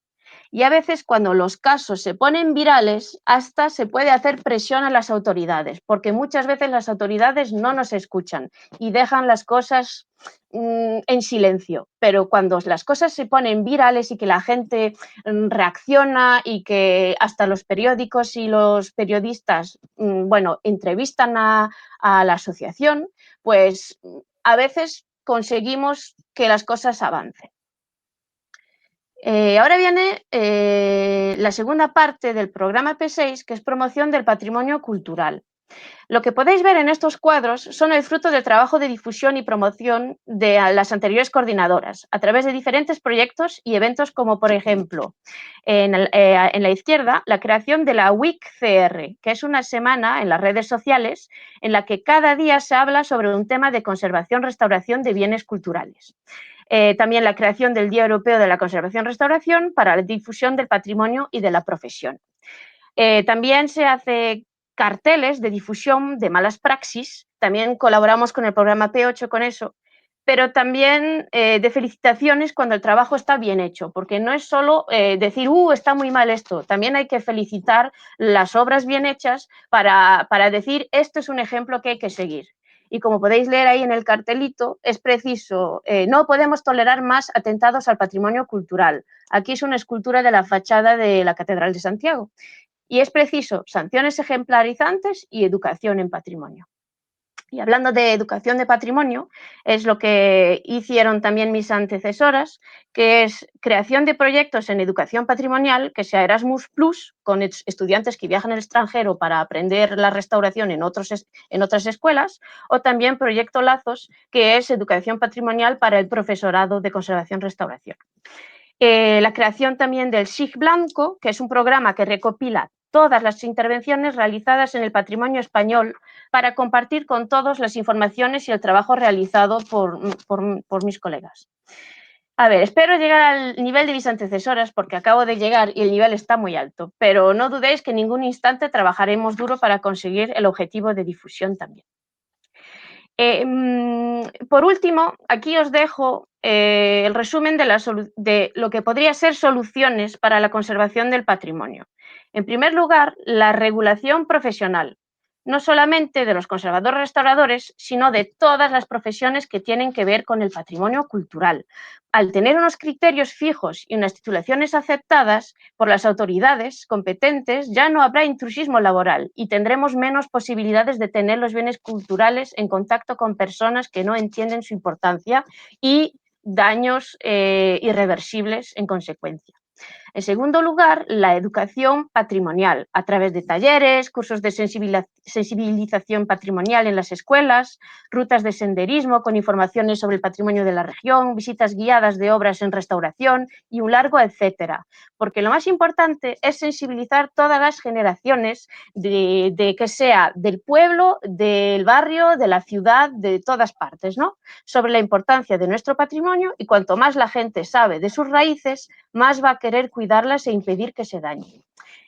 Y a veces cuando los casos se ponen virales, hasta se puede hacer presión a las autoridades, porque muchas veces las autoridades no nos escuchan y dejan las cosas en silencio. Pero cuando las cosas se ponen virales y que la gente reacciona y que hasta los periódicos y los periodistas, entrevistan a la asociación, pues a veces conseguimos que las cosas avancen. Ahora viene la segunda parte del programa P6, que es promoción del patrimonio cultural. Lo que podéis ver en estos cuadros son el fruto del trabajo de difusión y promoción de las anteriores coordinadoras, a través de diferentes proyectos y eventos como, por ejemplo, en la izquierda, la creación de la Week CR, que es una semana en las redes sociales en la que cada día se habla sobre un tema de conservación-restauración de bienes culturales. También la creación del Día Europeo de la Conservación-Restauración para la difusión del patrimonio y de la profesión. También se hace carteles de difusión de malas praxis, también colaboramos con el programa P8 con eso, pero también de felicitaciones cuando el trabajo está bien hecho, porque no es solo decir, está muy mal esto, también hay que felicitar las obras bien hechas para decir, esto es un ejemplo que hay que seguir. Y como podéis leer ahí en el cartelito, es preciso, no podemos tolerar más atentados al patrimonio cultural. Aquí es una escultura de la fachada de la Catedral de Santiago. Y es preciso sanciones ejemplarizantes y educación en patrimonio. Y hablando de educación de patrimonio, es lo que hicieron también mis antecesoras, que es creación de proyectos en educación patrimonial, que sea Erasmus Plus, con estudiantes que viajan al extranjero para aprender la restauración en otras escuelas, o también Proyecto Lazos, que es educación patrimonial para el profesorado de conservación-restauración. La creación también del SIG Blanco, que es un programa que recopila todas las intervenciones realizadas en el patrimonio español para compartir con todos las informaciones y el trabajo realizado por mis colegas. A ver, espero llegar al nivel de mis antecesoras porque acabo de llegar y el nivel está muy alto, pero no dudéis que en ningún instante trabajaremos duro para conseguir el objetivo de difusión también. Por último, aquí os dejo el resumen de lo que podría ser soluciones para la conservación del patrimonio. En primer lugar, la regulación profesional. no solamente de los conservadores restauradores, sino de todas las profesiones que tienen que ver con el patrimonio cultural. Al tener unos criterios fijos y unas titulaciones aceptadas por las autoridades competentes, ya no habrá intrusismo laboral y tendremos menos posibilidades de tener los bienes culturales en contacto con personas que no entienden su importancia y daños irreversibles en consecuencia. En segundo lugar, la educación patrimonial, a través de talleres, cursos de sensibilización patrimonial en las escuelas, rutas de senderismo con informaciones sobre el patrimonio de la región, visitas guiadas de obras en restauración y un largo etcétera. Porque lo más importante es sensibilizar todas las generaciones de que sea del pueblo, del barrio, de la ciudad, de todas partes, ¿no? Sobre la importancia de nuestro patrimonio, y cuanto más la gente sabe de sus raíces, más va a querer cuidarlas e impedir que se dañen.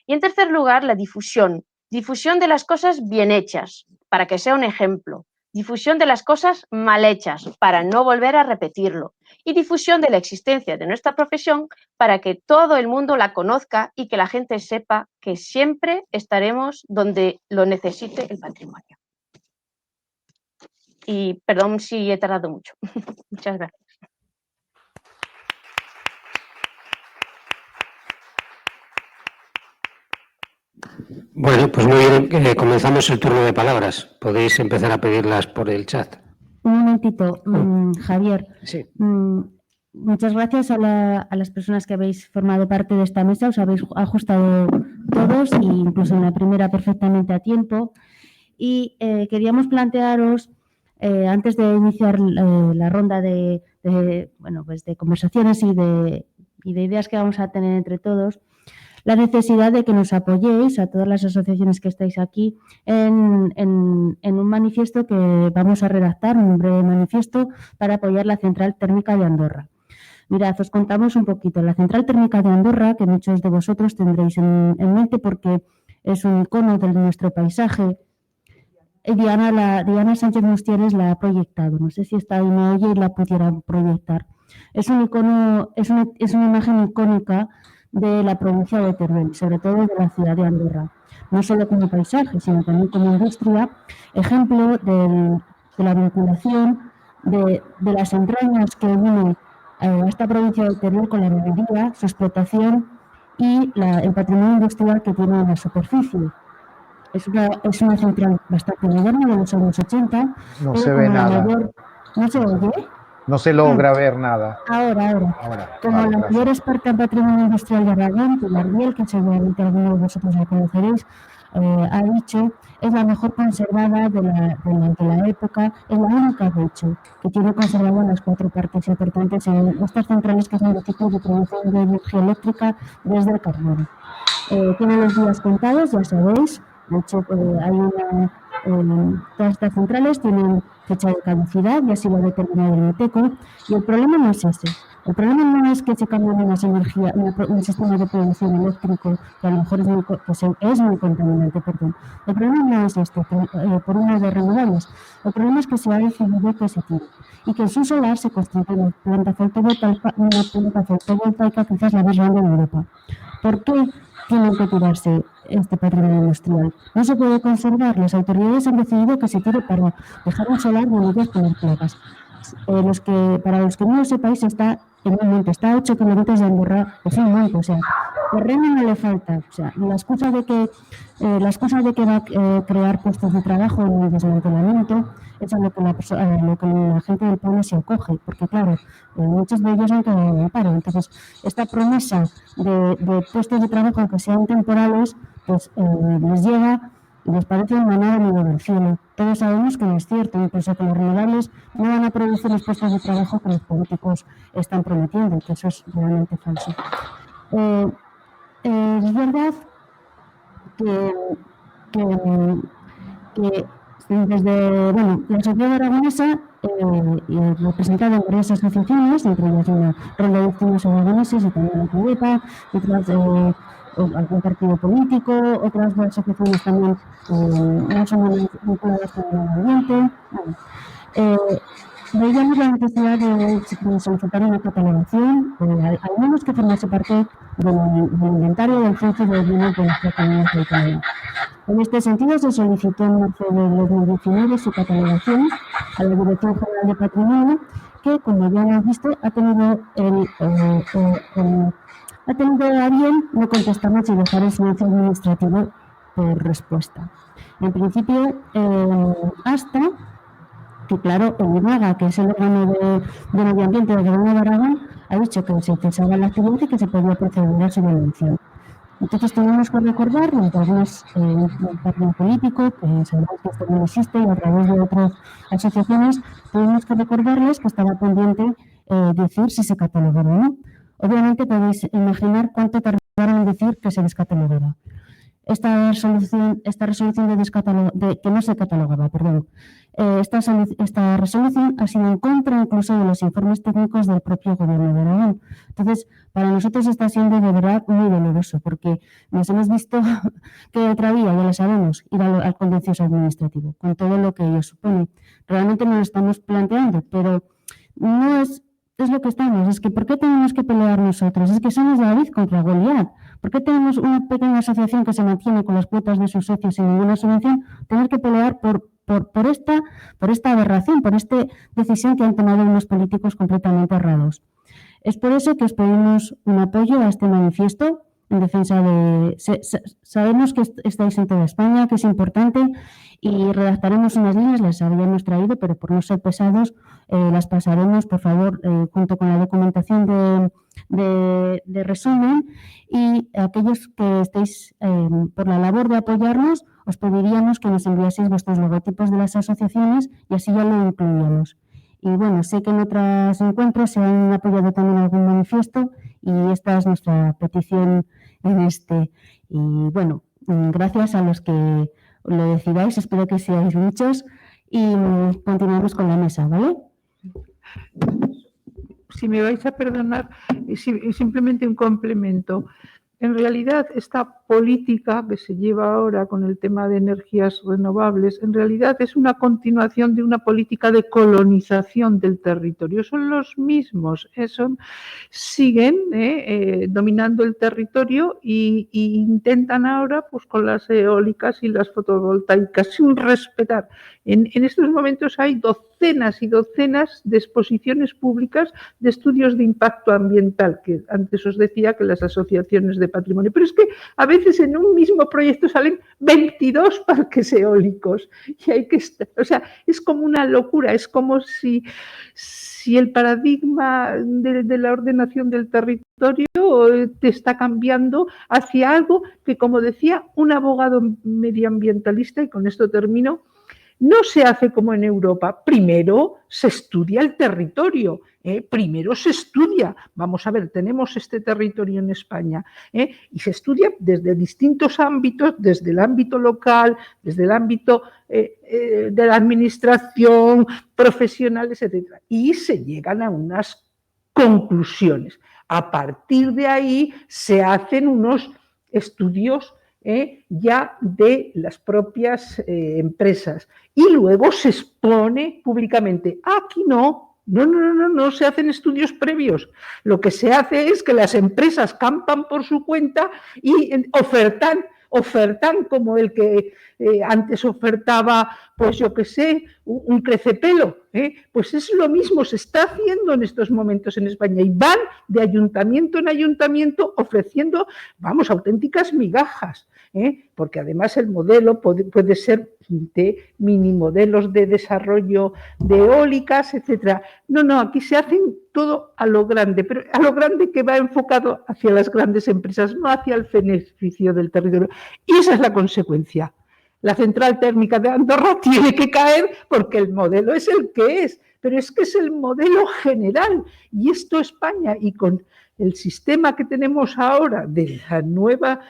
Y en tercer lugar, la difusión. Difusión de las cosas bien hechas, para que sea un ejemplo. Difusión de las cosas mal hechas, para no volver a repetirlo. Y difusión de la existencia de nuestra profesión, para que todo el mundo la conozca y que la gente sepa que siempre estaremos donde lo necesite el patrimonio. Y perdón si he tardado mucho. Muchas gracias.
Bueno, pues muy bien, comenzamos el turno de palabras. Podéis empezar a pedirlas por el chat.
Un momentito, Javier.
Sí.
Muchas gracias a las personas que habéis formado parte de esta mesa. Os habéis ajustado todos, e incluso en la primera perfectamente a tiempo. Y queríamos plantearos, antes de iniciar la ronda de conversaciones y de ideas que vamos a tener entre todos, la necesidad de que nos apoyéis a todas las asociaciones que estáis aquí en un manifiesto que vamos a redactar, un breve manifiesto para apoyar la Central Térmica de Andorra. Mirad, os contamos un poquito. La Central Térmica de Andorra, que muchos de vosotros tendréis en mente porque es un icono de nuestro paisaje. Diana Sánchez Mustieres la ha proyectado. No sé si está ahí, me oye y la pudiera proyectar. Es un icono, es una imagen icónica de la provincia de Teruel, sobre todo de la ciudad de Andorra. No solo como paisaje, sino también como industria, ejemplo de la vinculación de las entrañas que une a esta provincia de Teruel con la minería, su explotación y el patrimonio industrial que tiene en la superficie. Es una central bastante moderna, de los años 80.
No se ve nada.
¿No se oye?
No se logra ver nada.
Ahora. Como la mayor experta en patrimonio industrial de Aragón, Pilar Biel, que seguramente algunos de vosotros la conoceréis, ha dicho, es la mejor conservada de la época, es la única, de hecho, que tiene conservado las 4 partes importantes en estas centrales que son de tipo de producción de energía eléctrica desde el carbón. Tiene los días contados, ya sabéis. De hecho, todas estas centrales tienen fecha de caducidad y así lo determina el Meteco. Y el problema no es ese. El problema no es que se cambie unas energías, un sistema de producción eléctrico que a lo mejor es muy contaminante. Perdón. El problema no es este, por una de renovables. El problema es que se ha decidido que se tire y que en su solar se construye una planta fotovoltaica quizás la más grande de Europa. ¿Por qué tienen que tirarse este patrimonio industrial? No se puede conservar. Las autoridades han decidido que se tire para dejar un solar donde ellos poner placas. Para los que no lo sepáis, está en un monte, está a 8 kilómetros de Andorra, es un monte, o sea, terreno no le falta, o sea, la excusa de que va a crear puestos de trabajo en el desmantelamiento es a lo que la gente del pueblo se acoge, porque claro, muchos de ellos han quedado en paro. Entonces, esta promesa de puestos de trabajo, aunque sean temporales, pues les llega y les parece un maná venido del cielo. Todos sabemos que no es cierto, incluso que los renovables no van a producir los puestos de trabajo que los políticos están prometiendo, que eso es realmente falso. Es verdad que desde la sociedad aragonesa, representada en varias asociaciones, entre ellas una ronda de vecinos aragoneses y también la Cudeta, otras algún partido político, otras asociaciones también no son vinculadas con el ambiente. Veíamos la necesidad de solicitar una catalogación, al menos que formase parte del inventario del censo de bienes de nuestra comunidad autónoma. En este sentido, se solicitó en marzo de 2019 su catalogación a la Dirección General de Patrimonio, que, como ya hemos visto, ha tenido a bien no contestarnos y dejar el silencio administrativo por respuesta. En principio, hasta que, claro, el INAGA, que es el órgano de medio ambiente del Gobierno de Aragón, ha dicho que se cesaba la actividad y que se podía proceder a su devolución. Entonces tenemos que recordar, mientras un partido político, que sabemos que esto no existe, y a través de otras asociaciones, tenemos que recordarles que estará pendiente decir si se catalogaba o no. Obviamente podéis imaginar cuánto tardaron en decir que se descatalogaba. Esta resolución de que no se catalogaba, perdón. Esta resolución ha sido en contra incluso de los informes técnicos del propio Gobierno de Aragón. Entonces, para nosotros está siendo de verdad muy doloroso, porque nos hemos visto que otra vía, ya lo sabemos, ir al contencioso administrativo, con todo lo que ello supone. Realmente no lo estamos planteando, pero no es lo que estamos. Es que ¿por qué tenemos que pelear nosotros? Es que somos David contra Goliat. ¿Por qué tenemos una pequeña asociación que se mantiene con las cuotas de sus socios sin ninguna subvención tener que pelear por esta aberración, por esta decisión que han tomado unos políticos completamente errados? Es por eso que os pedimos un apoyo a este manifiesto en defensa de... Sabemos que estáis en toda España, que es importante, y redactaremos unas líneas, las habíamos traído, pero por no ser pesados las pasaremos, por favor, junto con la documentación de resumen, y aquellos que estéis por la labor de apoyarnos, os pediríamos que nos enviaseis vuestros logotipos de las asociaciones y así ya lo incluíamos. Y bueno, sé que en otros encuentros se han apoyado también algún manifiesto y esta es nuestra petición en este. Y bueno, gracias a los que lo decidáis, espero que seáis muchos y continuamos con la mesa, ¿vale?
Si me vais a perdonar, simplemente un complemento. En realidad, esta política que se lleva ahora con el tema de energías renovables, en realidad es una continuación de una política de colonización del territorio. Son los mismos, siguen dominando el territorio e intentan ahora, pues con las eólicas y las fotovoltaicas, sin respetar. En estos momentos hay docenas y docenas de exposiciones públicas de estudios de impacto ambiental, que antes os decía que las asociaciones de patrimonio, pero es que a veces en un mismo proyecto salen 22 parques eólicos y hay que estar, o sea, es como una locura, es como si el paradigma de la ordenación del territorio te está cambiando hacia algo que, como decía un abogado medioambientalista, y con esto termino, no se hace como en Europa. Primero se estudia el territorio, primero se estudia. Vamos a ver, tenemos este territorio en España y se estudia desde distintos ámbitos, desde el ámbito local, desde el ámbito de la administración, profesionales, etc. Y se llegan a unas conclusiones. A partir de ahí se hacen unos estudios ya de las propias empresas y luego se expone públicamente. Aquí no se hacen estudios previos. Lo que se hace es que las empresas campan por su cuenta y ofertan como el que antes ofertaba, pues yo qué sé, un crecepelo. Pues es lo mismo, se está haciendo en estos momentos en España y van de ayuntamiento en ayuntamiento ofreciendo, vamos, auténticas migajas. Porque además el modelo puede ser de mini modelos de desarrollo de eólicas, etcétera. No, aquí se hacen todo a lo grande, pero a lo grande que va enfocado hacia las grandes empresas, no hacia el beneficio del territorio. Y esa es la consecuencia. La central térmica de Andorra tiene que caer porque el modelo es el que es, pero es que es el modelo general. Y esto España, y con el sistema que tenemos ahora de la nueva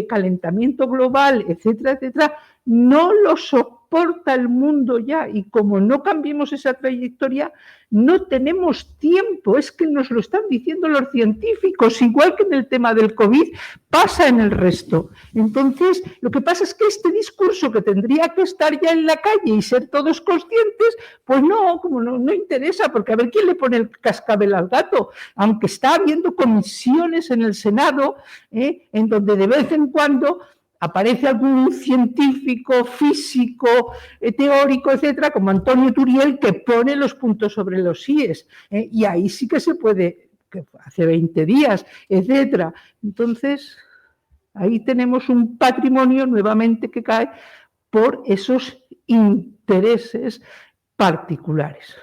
calentamiento global, etcétera, etcétera, no lo soporta el mundo ya. Y como no cambiemos esa trayectoria, no tenemos tiempo. Es que nos lo están diciendo los científicos, igual que en el tema del COVID, pasa en el resto. Entonces, lo que pasa es que este discurso que tendría que estar ya en la calle y ser todos conscientes, pues no, como no interesa, porque a ver quién le pone el cascabel al gato, aunque está habiendo comisiones en el Senado, en donde de vez en cuando aparece algún científico, físico, teórico, etcétera, como Antonio Turiel, que pone los puntos sobre los íes, y ahí sí que se puede, que hace 20 días, etcétera. Entonces, ahí tenemos un patrimonio nuevamente que cae por esos intereses particulares.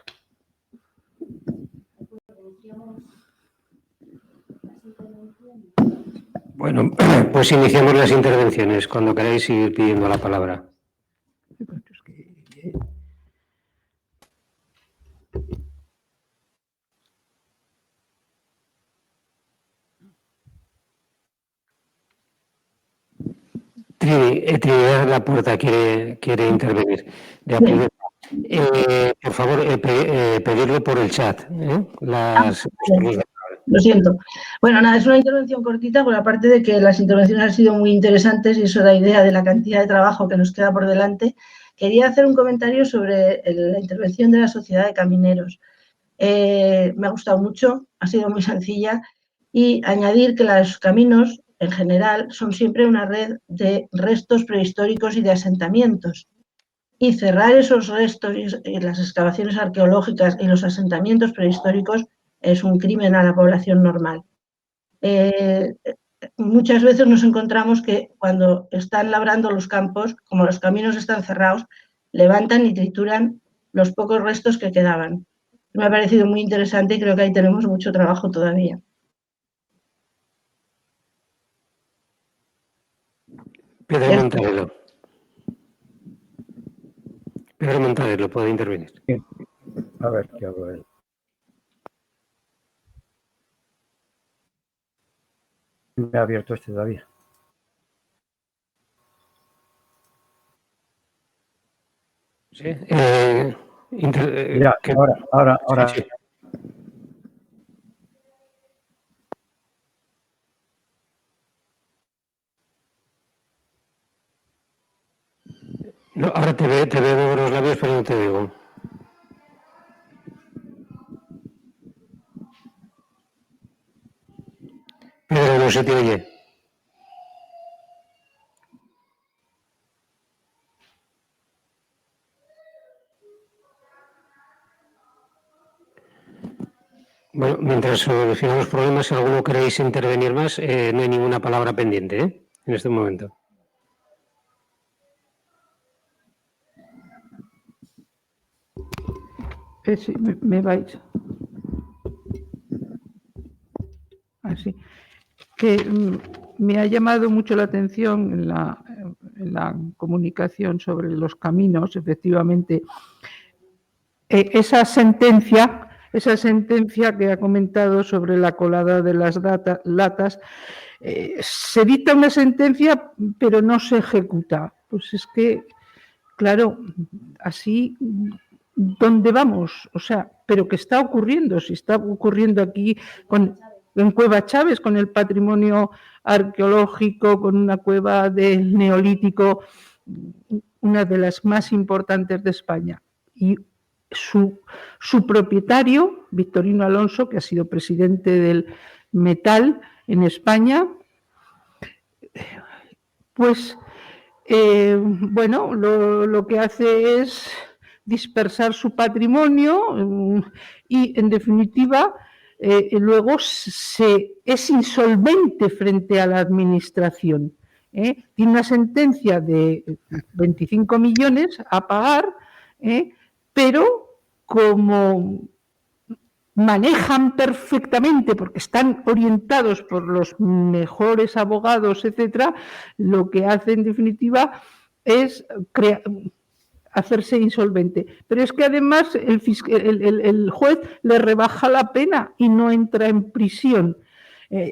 Bueno, pues iniciamos las intervenciones, cuando queráis ir pidiendo la palabra. Trinidad Lapuerta quiere intervenir. Por favor, pedirlo por el chat.
Lo siento. Bueno, nada, es una intervención cortita, por la parte de que las intervenciones han sido muy interesantes y eso da idea de la cantidad de trabajo que nos queda por delante. Quería hacer un comentario sobre la intervención de la Sociedad de Camineros. Me ha gustado mucho, ha sido muy sencilla, y añadir que los caminos, en general, son siempre una red de restos prehistóricos y de asentamientos. Y cerrar esos restos y las excavaciones arqueológicas y los asentamientos prehistóricos es un crimen a la población normal. Muchas veces nos encontramos que cuando están labrando los campos, como los caminos están cerrados, levantan y trituran los pocos restos que quedaban. Me ha parecido muy interesante y creo que ahí tenemos mucho trabajo todavía.
Pedro Montaguero. Pedro Montaguero puede intervenir.
A ver, ¿qué hago él? Me ha abierto este todavía.
Sí.
Ya, ahora.
Sí. No, ahora te veo los labios, pero no te digo. Pedro, no se te oye. Bueno, mientras solucionamos problemas, si alguno queréis intervenir más, no hay ninguna palabra pendiente, en este momento.
Sí, me vais. Así. Que me ha llamado mucho la atención en la comunicación sobre los caminos, efectivamente, esa sentencia que ha comentado sobre la colada de las latas, se dicta una sentencia, pero no se ejecuta. Pues es que, claro, así, ¿dónde vamos? O sea, pero ¿qué está ocurriendo? Si está ocurriendo aquí en Cueva Chávez, con el patrimonio arqueológico, con una cueva del Neolítico, una de las más importantes de España. Y su propietario, Victorino Alonso, que ha sido presidente del Metal en España, pues, bueno, lo que hace es dispersar su patrimonio y, en definitiva, luego es insolvente frente a la administración. Tiene una sentencia de 25 millones a pagar, pero como manejan perfectamente, porque están orientados por los mejores abogados, etcétera, lo que hace en definitiva es hacerse insolvente. Pero es que además el juez le rebaja la pena y no entra en prisión.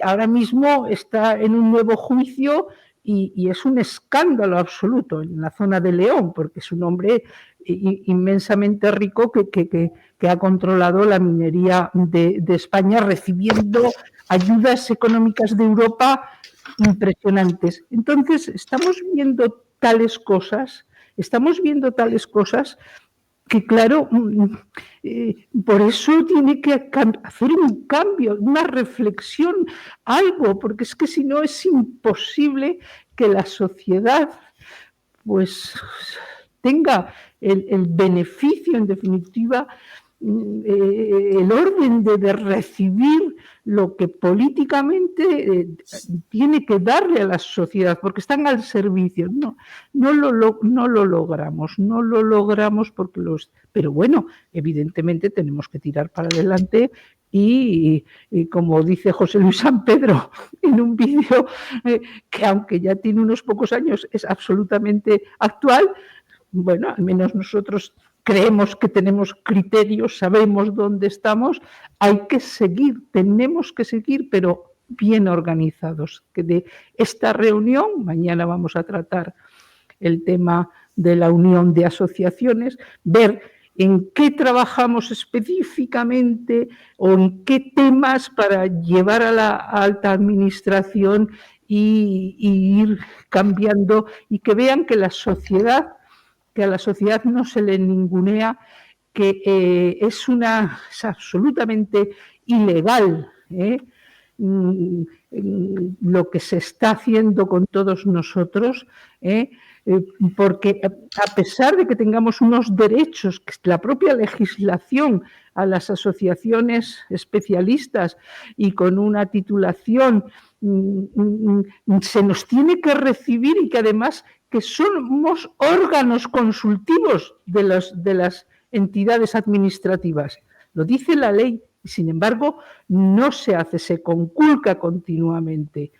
Ahora mismo está en un nuevo juicio y es un escándalo absoluto en la zona de León, porque es un hombre inmensamente rico que ha controlado la minería de España, recibiendo ayudas económicas de Europa impresionantes. Entonces, estamos viendo tales cosas que, claro, por eso tiene que hacer un cambio, una reflexión, algo, porque es que si no es imposible que la sociedad pues tenga el beneficio, en definitiva, el orden de recibir lo que políticamente tiene que darle a la sociedad, porque están al servicio. No lo logramos porque pero bueno, evidentemente tenemos que tirar para adelante y como dice José Luis San Pedro en un vídeo que aunque ya tiene unos pocos años es absolutamente actual, bueno, al menos nosotros creemos que tenemos criterios, sabemos dónde estamos, hay que seguir, tenemos que seguir, pero bien organizados. Que de esta reunión, mañana vamos a tratar el tema de la unión de asociaciones, ver en qué trabajamos específicamente o en qué temas para llevar a la alta administración y ir cambiando y que vean que a la sociedad no se le ningunea, que es absolutamente ilegal lo que se está haciendo con todos nosotros, porque a pesar de que tengamos unos derechos, que la propia legislación a las asociaciones especialistas y con una titulación se nos tiene que recibir y que además que somos órganos consultivos de las entidades administrativas. Lo dice la ley y, sin embargo, no se hace, se conculca continuamente.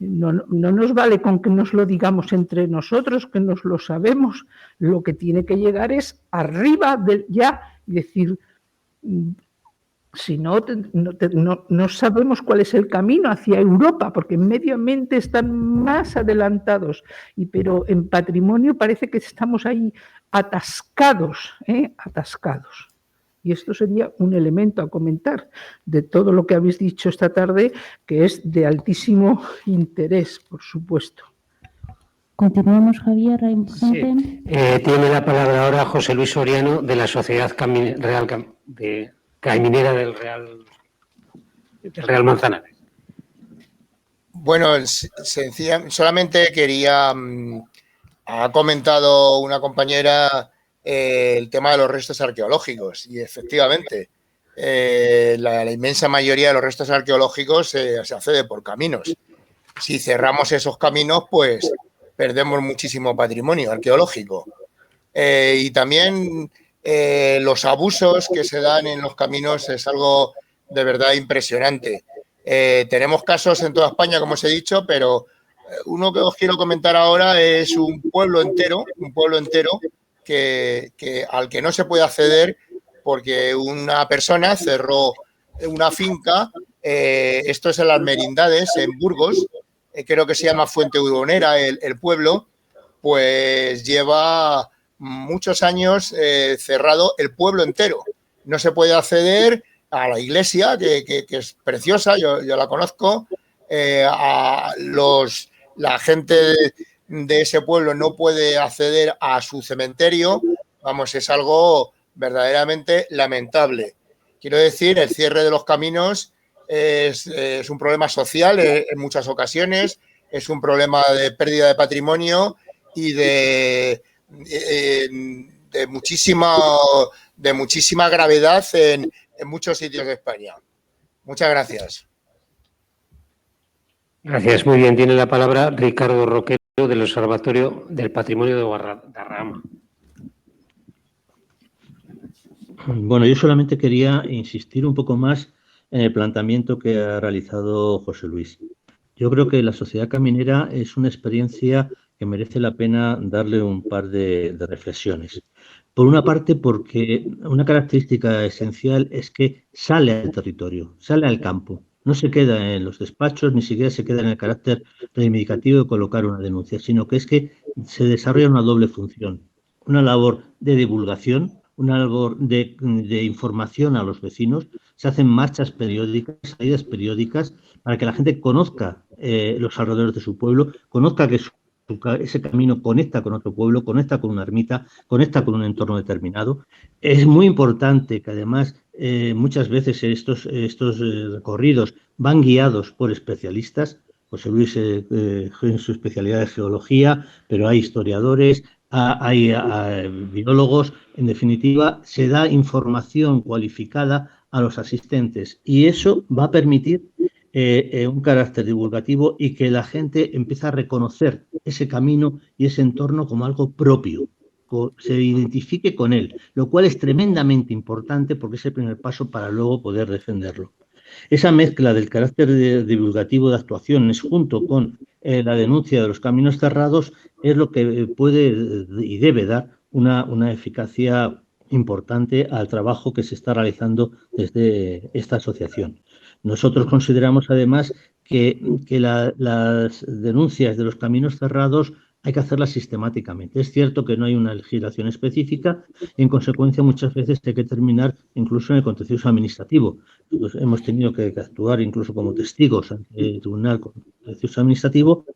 No nos vale con que nos lo digamos entre nosotros, que nos lo sabemos. Lo que tiene que llegar es arriba ya y decir, si no sabemos cuál es el camino hacia Europa, porque en medio ambiente están más adelantados, pero en patrimonio parece que estamos ahí atascados. Y esto sería un elemento a comentar de todo lo que habéis dicho esta tarde, que es de altísimo interés, por supuesto.
Continuamos, Javier.
Sí. Tiene la palabra ahora José Luis Soriano, de la Sociedad Caminera del Real Manzanares.
Bueno, solamente quería, ha comentado una compañera el tema de los restos arqueológicos y efectivamente la inmensa mayoría de los restos arqueológicos se accede por caminos. Si cerramos esos caminos, pues perdemos muchísimo patrimonio arqueológico. Y también los abusos que se dan en los caminos es algo de verdad impresionante. Tenemos casos en toda España, como os he dicho, pero uno que os quiero comentar ahora es un pueblo entero al que no se puede acceder porque una persona cerró una finca, esto es en las Merindades, en Burgos, creo que se llama Fuente Uronera el pueblo, pues lleva muchos años cerrado el pueblo entero. No se puede acceder a la iglesia, que es preciosa, yo la conozco, la gente de ese pueblo no puede acceder a su cementerio. Vamos, es algo verdaderamente lamentable. Quiero decir, el cierre de los caminos es un problema social en muchas ocasiones, es un problema de pérdida de patrimonio y de muchísima gravedad en muchos sitios de España. Muchas gracias.
Gracias, muy bien. Tiene la palabra Ricardo Roquero, del Observatorio del Patrimonio de Guadarrama.
Bueno, yo solamente quería insistir un poco más en el planteamiento que ha realizado José Luis. Yo creo que la sociedad caminera es una experiencia que merece la pena darle un par de reflexiones. Por una parte, porque una característica esencial es que sale al territorio, sale al campo. No se queda en los despachos, ni siquiera se queda en el carácter reivindicativo de colocar una denuncia, sino que es que se desarrolla una doble función. Una labor de divulgación, una labor de información a los vecinos, se hacen marchas periódicas, salidas periódicas, para que la gente conozca los alrededores de su pueblo, conozca que ese camino conecta con otro pueblo, conecta con una ermita, conecta con un entorno determinado. Es muy importante que además muchas veces estos recorridos van guiados por especialistas José Luis en su especialidad de geología, pero hay historiadores, hay biólogos. En definitiva, se da información cualificada a los asistentes y eso va a permitir un carácter divulgativo y que la gente empiece a reconocer ese camino y ese entorno como algo propio, se identifique con él, lo cual es tremendamente importante porque es el primer paso para luego poder defenderlo. Esa mezcla del carácter divulgativo de actuaciones junto con la denuncia de los caminos cerrados es lo que puede y debe dar una eficacia importante al trabajo que se está realizando desde esta asociación. Nosotros consideramos además que las denuncias de los caminos cerrados hay que hacerlas sistemáticamente. Es cierto que no hay una legislación específica y, en consecuencia, muchas veces hay que terminar incluso en el contencioso administrativo. Pues hemos tenido que actuar incluso como testigos ante el Tribunal Contencioso Administrativo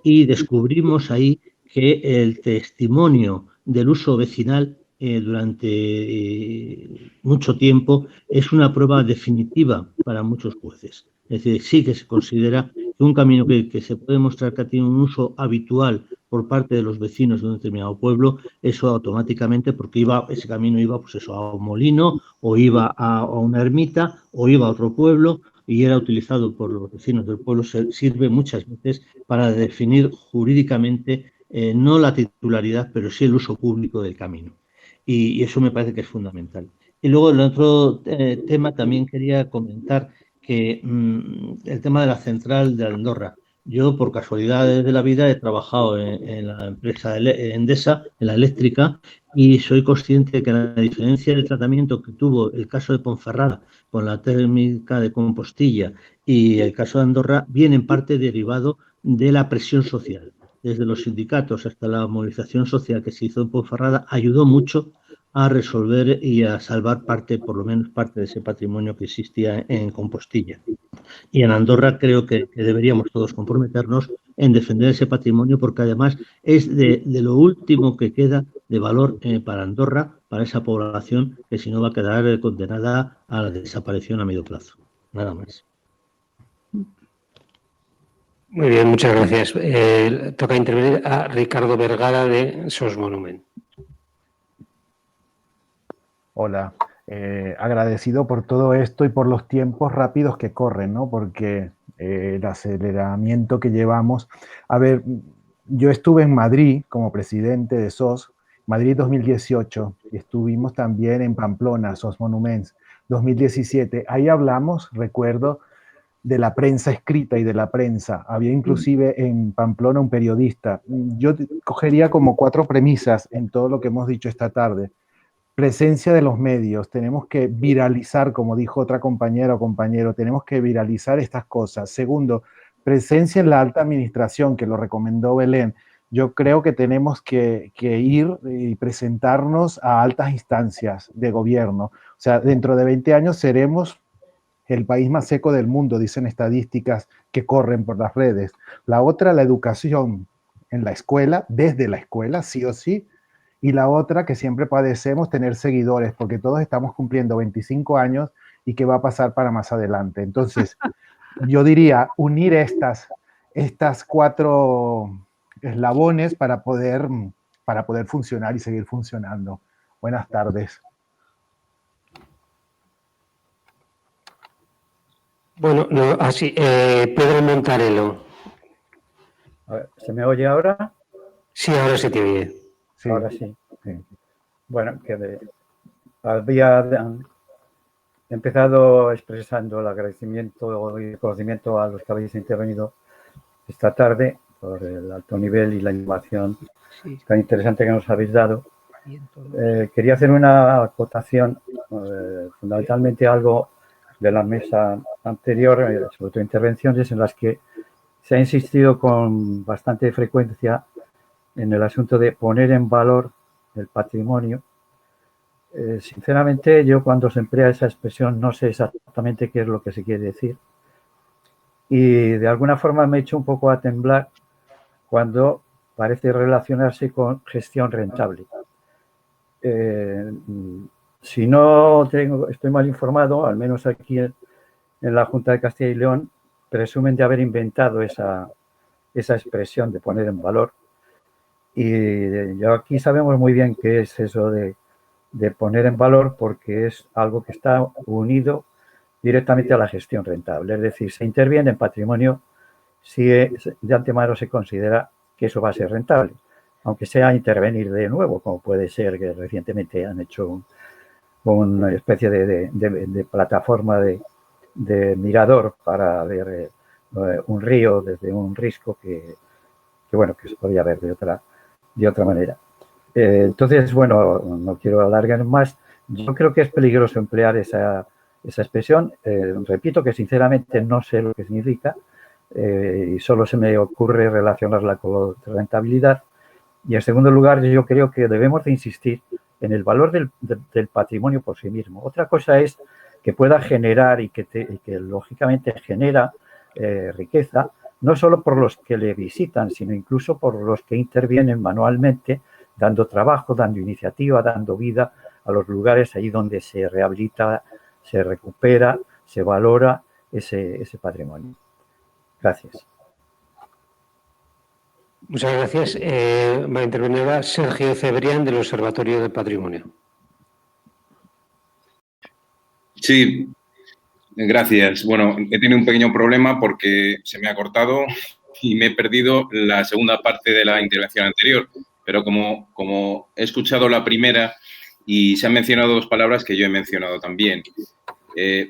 y descubrimos ahí que el testimonio del uso vecinal durante mucho tiempo es una prueba definitiva para muchos jueces. Es decir, sí que se considera que un camino que se puede mostrar que ha tenido un uso habitual por parte de los vecinos de un determinado pueblo, eso automáticamente, porque ese camino iba pues eso, a un molino, o iba a una ermita, o iba a otro pueblo, y era utilizado por los vecinos del pueblo, sirve muchas veces para definir jurídicamente no la titularidad, pero sí el uso público del camino. Y eso me parece que es fundamental. Y luego el otro tema también quería comentar que el tema de la central de Andorra. Yo, por casualidades de la vida, he trabajado en la empresa Endesa, en la eléctrica, y soy consciente de que la diferencia del tratamiento que tuvo el caso de Ponferrada con la térmica de Compostilla y el caso de Andorra viene en parte derivado de la presión social. Desde los sindicatos hasta la movilización social que se hizo en Ponferrada ayudó mucho a resolver y a salvar parte, por lo menos parte de ese patrimonio que existía en Compostilla. Y en Andorra creo que deberíamos todos comprometernos en defender ese patrimonio porque además es de lo último que queda de valor para Andorra, para esa población que si no va a quedar condenada a la desaparición a medio plazo. Nada más.
Muy bien, muchas gracias. Toca intervenir a Ricardo Vergara de SOS Monument.
Hola, agradecido por todo esto y por los tiempos rápidos que corren, ¿no? Porque el aceleramiento que llevamos... A ver, yo estuve en Madrid como presidente de SOS, Madrid 2018, y estuvimos también en Pamplona, SOS Monuments 2017. Ahí hablamos, recuerdo, de la prensa escrita y de la prensa. Había inclusive en Pamplona un periodista. Yo cogería como 4 premisas en todo lo que hemos dicho esta tarde. Presencia de los medios, tenemos que viralizar, como dijo otra compañera o compañero, tenemos que viralizar estas cosas. Segundo, presencia en la alta administración, que lo recomendó Belén. Yo creo que tenemos que ir y presentarnos a altas instancias de gobierno. O sea, dentro de 20 años seremos el país más seco del mundo, dicen estadísticas que corren por las redes. La otra, la educación en la escuela, desde la escuela, sí o sí. Y la otra, que siempre padecemos, tener seguidores, porque todos estamos cumpliendo 25 años y qué va a pasar para más adelante. Entonces, yo diría unir estas 4 eslabones para poder funcionar y seguir funcionando. Buenas tardes.
Bueno, no, así, Pedro Montarello.
A ver, ¿se me oye ahora?
Sí, ahora se te oye.
Sí. Ahora sí. Bueno, había empezado expresando el agradecimiento y reconocimiento a los que habéis intervenido esta tarde por el alto nivel y la información tan interesante que nos habéis dado. Quería hacer una acotación, fundamentalmente algo de la mesa anterior, sobre todo intervenciones en las que se ha insistido con bastante frecuencia en el asunto de poner en valor el patrimonio. Sinceramente, yo cuando se emplea esa expresión no sé exactamente qué es lo que se quiere decir y de alguna forma me he hecho un poco a temblar cuando parece relacionarse con gestión rentable. Si no estoy mal informado, al menos aquí en la Junta de Castilla y León, presumen de haber inventado esa expresión de poner en valor. Y yo aquí sabemos muy bien qué es eso de poner en valor, porque es algo que está unido directamente a la gestión rentable. Es decir, se interviene en patrimonio si de antemano se considera que eso va a ser rentable, aunque sea intervenir de nuevo, como puede ser que recientemente han hecho una especie de plataforma de mirador para ver un río desde un risco que se podía ver de otra manera. Entonces, bueno, no quiero alargar más. Yo creo que es peligroso emplear esa expresión. Repito que sinceramente no sé lo que significa y solo se me ocurre relacionarla con rentabilidad. Y en segundo lugar, yo creo que debemos de insistir en el valor del patrimonio por sí mismo. Otra cosa es que pueda generar y que lógicamente genera riqueza, no solo por los que le visitan, sino incluso por los que intervienen manualmente, dando trabajo, dando iniciativa, dando vida a los lugares ahí donde se rehabilita, se recupera, se valora ese patrimonio. Gracias.
Muchas gracias. Va a intervenir ahora Sergio Cebrián del Observatorio del Patrimonio.
Sí, gracias. Bueno, he tenido un pequeño problema porque se me ha cortado y me he perdido la segunda parte de la intervención anterior. Pero como he escuchado la primera y se han mencionado dos palabras que yo he mencionado también,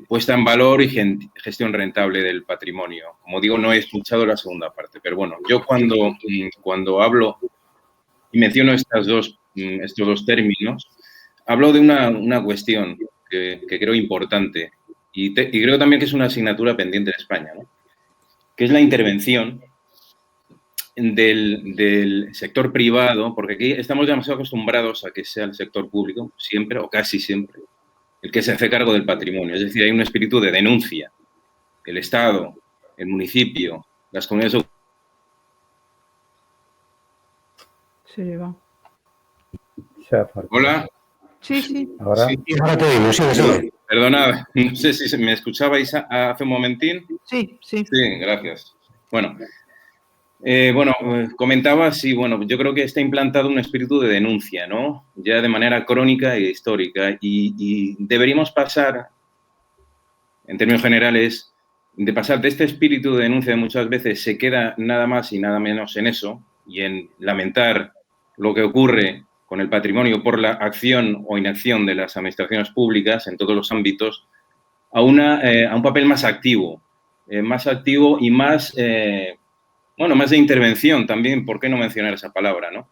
puesta en valor y gestión rentable del patrimonio. Como digo, no he escuchado la segunda parte, pero bueno, yo cuando hablo y menciono estos dos términos, hablo de una cuestión que creo importante y creo también que es una asignatura pendiente en España, ¿no? Que es la intervención del sector privado, porque aquí estamos demasiado acostumbrados a que sea el sector público, siempre o casi siempre, el que se hace cargo del patrimonio. Es decir, hay un espíritu de denuncia. El Estado, el municipio, las comunidades.
Se le va.
Hola.
Sí.
Ahora
te oímos, sí.
Perdonad, no sé si me escuchabais hace un momentín.
Sí.
Sí, gracias. Bueno, comentaba, sí, yo creo que está implantado un espíritu de denuncia, ¿no? Ya de manera crónica e histórica y deberíamos pasar, en términos generales, de pasar de este espíritu de denuncia que muchas veces se queda nada más y nada menos en eso y en lamentar lo que ocurre con el patrimonio por la acción o inacción de las administraciones públicas en todos los ámbitos, a un papel más activo y más... más de intervención también, ¿por qué no mencionar esa palabra, no?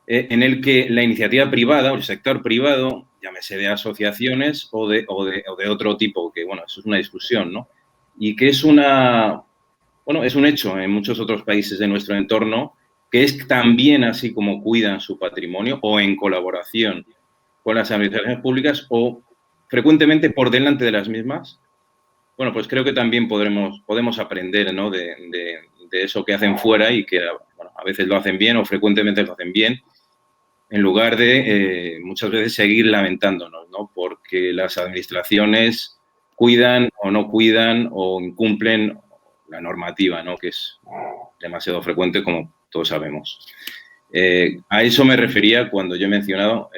En el que la iniciativa privada o el sector privado, llámese de asociaciones o de otro tipo, que, eso es una discusión, ¿no? Y que es es un hecho en muchos otros países de nuestro entorno, que es también así como cuidan su patrimonio o en colaboración con las administraciones públicas o frecuentemente por delante de las mismas. Bueno, pues creo que también podemos aprender, ¿no? de eso que hacen fuera y que a veces lo hacen bien o frecuentemente lo hacen bien, en lugar de muchas veces seguir lamentándonos, ¿no? Porque las administraciones cuidan o no cuidan o incumplen la normativa, ¿no? Que es demasiado frecuente, como todos sabemos. A eso me refería cuando yo he mencionado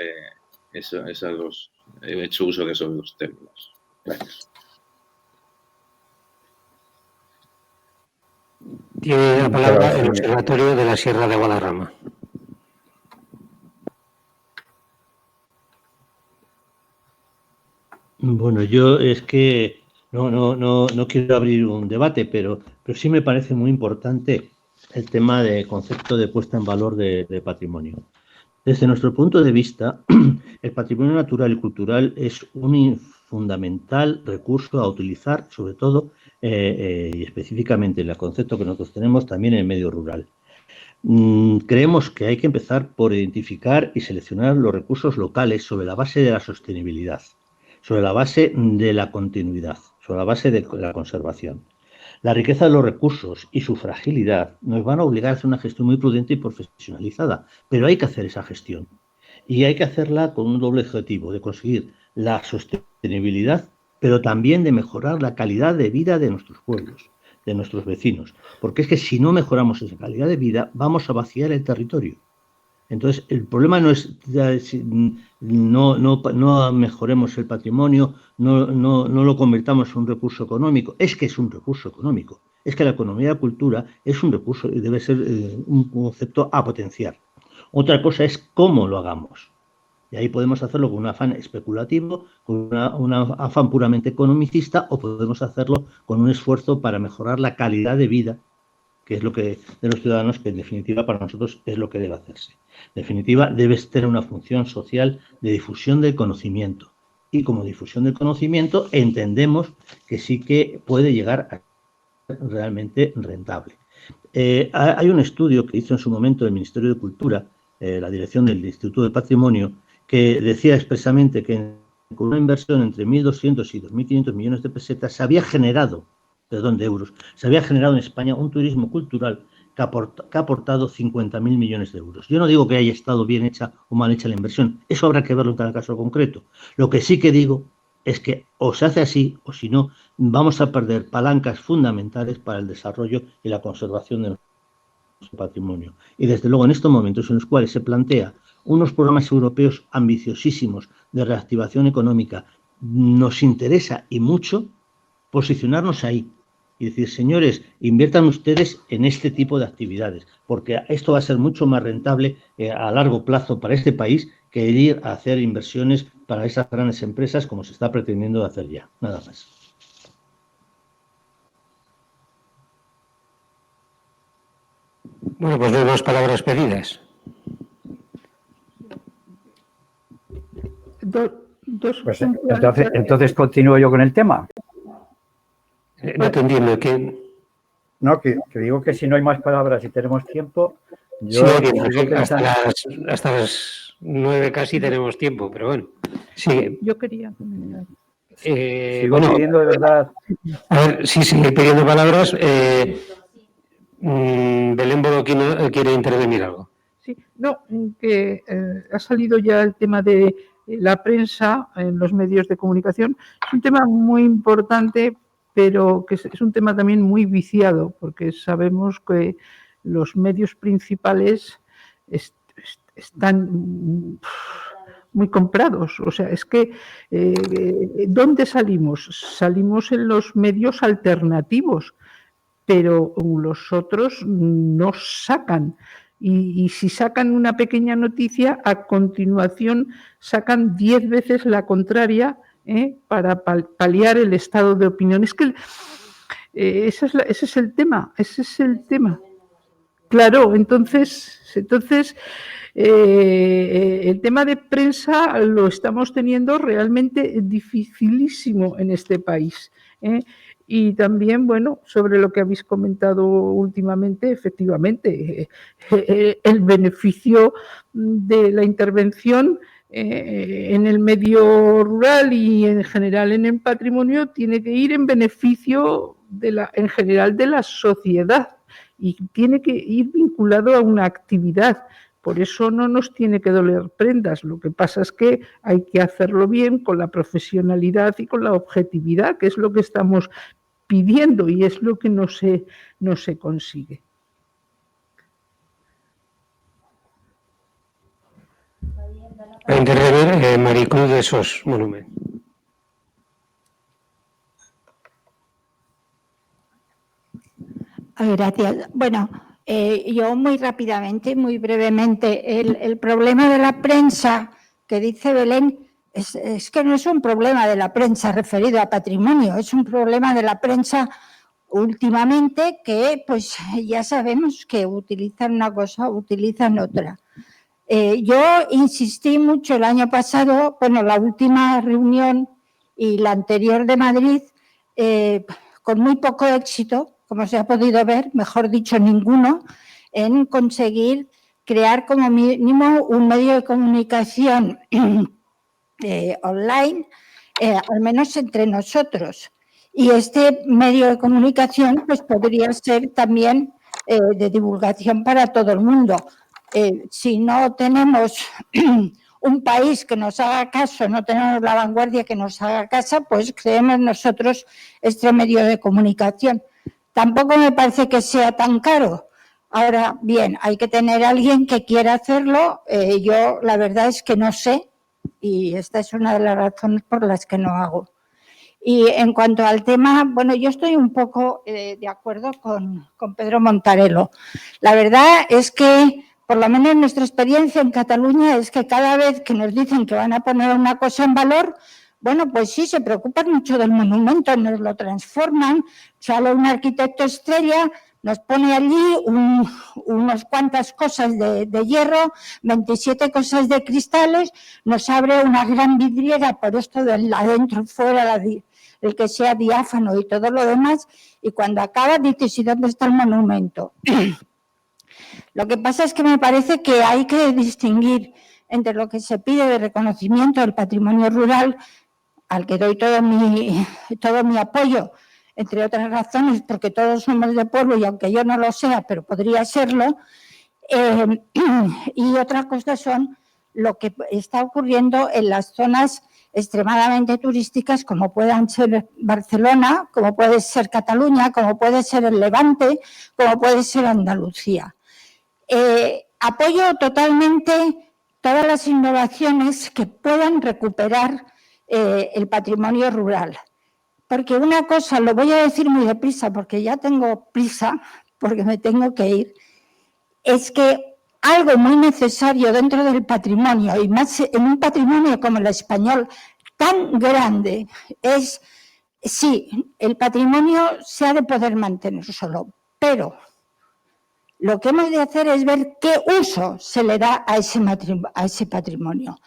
he hecho uso de esos dos términos. Gracias.
Tiene la palabra el Observatorio de la Sierra de Guadarrama.
Bueno, yo es que no quiero abrir un debate, pero sí me parece muy importante el tema de concepto de puesta en valor de patrimonio. Desde nuestro punto de vista, el patrimonio natural y cultural es un fundamental recurso a utilizar, sobre todo y específicamente el concepto que nosotros tenemos también en el medio rural. Creemos que hay que empezar por identificar y seleccionar los recursos locales sobre la base de la sostenibilidad, sobre la base de la continuidad, sobre la base de la conservación. La riqueza de los recursos y su fragilidad nos van a obligar a hacer una gestión muy prudente y profesionalizada, pero hay que hacer esa gestión y hay que hacerla con un doble objetivo, de conseguir la sostenibilidad, pero también de mejorar la calidad de vida de nuestros pueblos, de nuestros vecinos. Porque es que si no mejoramos esa calidad de vida, vamos a vaciar el territorio. Entonces, el problema no es no mejoremos el patrimonio, no lo convirtamos en un recurso económico. Es que es un recurso económico. Es que la economía de la cultura es un recurso y debe ser un concepto a potenciar. Otra cosa es cómo lo hagamos. Y ahí podemos hacerlo con un afán especulativo, con un afán puramente economicista, o podemos hacerlo con un esfuerzo para mejorar la calidad de vida, que es lo que de los ciudadanos, que en definitiva para nosotros es lo que debe hacerse. En definitiva, debe tener una función social de difusión del conocimiento. Y como difusión del conocimiento entendemos que sí que puede llegar a ser realmente rentable. Hay un estudio que hizo en su momento el Ministerio de Cultura, la dirección del Instituto del Patrimonio, que decía expresamente que con una inversión entre 1.200 y 2.500 millones de pesetas se había generado, de euros, se había generado en España un turismo cultural que ha aportado 50.000 millones de euros. Yo no digo que haya estado bien hecha o mal hecha la inversión, eso habrá que verlo en cada caso concreto. Lo que sí que digo es que o se hace así o si no, vamos a perder palancas fundamentales para el desarrollo y la conservación de nuestro patrimonio. Y desde luego en estos momentos en los cuales se plantea unos programas europeos ambiciosísimos de reactivación económica, nos interesa y mucho posicionarnos ahí y decir, señores, inviertan ustedes en este tipo de actividades, porque esto va a ser mucho más rentable a largo plazo para este país que ir a hacer inversiones para esas grandes empresas como se está pretendiendo hacer ya. Nada más.
Bueno, pues no hay más palabras pedidas.
Pues entonces continúo yo con el tema.
No te entiendo.
No, que digo que si no hay más palabras y tenemos tiempo, yo
hasta las 9 casi tenemos tiempo, pero bueno. Sí.
Yo quería...
sigo pidiendo de verdad...
A ver, sí, sigue pidiendo palabras. Belén Bodoquino quiere intervenir algo.
Sí, no, que ha salido ya el tema de la prensa en los medios de comunicación. Es un tema muy importante, pero que es un tema también muy viciado, porque sabemos que los medios principales están muy comprados. O sea, es que ¿dónde salimos? Salimos en los medios alternativos, pero los otros no sacan. Y si sacan una pequeña noticia, a continuación sacan 10 veces la contraria para paliar el estado de opinión. Es que ese es el tema, Claro, entonces el tema de prensa lo estamos teniendo realmente dificilísimo en este país. Y también, bueno, sobre lo que habéis comentado últimamente, efectivamente, el beneficio de la intervención en el medio rural y en general en el patrimonio tiene que ir en beneficio en general de la sociedad y tiene que ir vinculado a una actividad. Por eso no nos tiene que doler prendas. Lo que pasa es que hay que hacerlo bien, con la profesionalidad y con la objetividad, que es lo que estamos pidiendo y es lo que no se consigue.
A intervenir Maricruz de Sos Monument.
Gracias. Bueno, yo muy rápidamente, muy brevemente, el problema de la prensa que dice Belén es que no es un problema de la prensa referido a patrimonio, es un problema de la prensa últimamente que pues ya sabemos que utilizan una cosa, utilizan otra. Yo insistí mucho el año pasado, bueno, la última reunión y la anterior de Madrid, con muy poco éxito, como se ha podido ver, mejor dicho, ninguno, en conseguir crear como mínimo un medio de comunicación online, al menos entre nosotros. Y este medio de comunicación pues podría ser también de divulgación para todo el mundo. Si no tenemos un país que nos haga caso, no tenemos la vanguardia que nos haga caso, pues creemos nosotros este medio de comunicación. tampoco me parece que sea tan caro. Ahora bien, hay que tener a alguien que quiera hacerlo. Yo la verdad es que no sé y esta es una de las razones por las que no hago. Y en cuanto al tema, bueno, yo estoy un poco de acuerdo con Pedro Montarello. La verdad es que, por lo menos nuestra experiencia en Cataluña, es que cada vez que nos dicen que van a poner una cosa en valor, bueno, pues sí, se preocupan mucho del monumento, nos lo transforman, sale un arquitecto estrella, nos pone allí unas cuantas cosas de hierro, 27 cosas de cristales, nos abre una gran vidriera por esto de adentro y fuera, el que sea diáfano y todo lo demás, y cuando acaba dices, ¿y dónde está el monumento? Lo que pasa es que me parece que hay que distinguir entre lo que se pide de reconocimiento del patrimonio rural, al que doy todo mi apoyo, entre otras razones, porque todos somos de pueblo y aunque yo no lo sea, pero podría serlo, y otra cosa son lo que está ocurriendo en las zonas extremadamente turísticas como puedan ser Barcelona, como puede ser Cataluña, como puede ser el Levante, como puede ser Andalucía. Apoyo totalmente todas las innovaciones que puedan recuperar el patrimonio rural. Porque una cosa, lo voy a decir muy deprisa porque ya tengo prisa, porque me tengo que ir, es que algo muy necesario dentro del patrimonio, y más en un patrimonio como el español tan grande, es, sí, el patrimonio se ha de poder mantener solo, pero lo que hemos de hacer es ver qué uso se le da a ese patrimonio.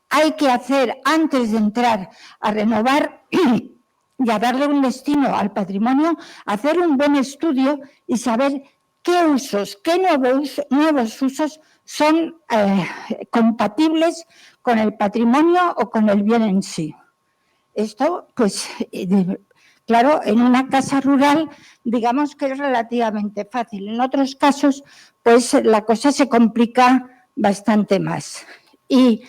Hay que hacer, antes de entrar a renovar y a darle un destino al patrimonio, hacer un buen estudio y saber qué usos, qué nuevos usos son compatibles con el patrimonio o con el bien en sí. Esto, pues, claro, en una casa rural, digamos que es relativamente fácil. En otros casos, pues, la cosa se complica bastante más. Y,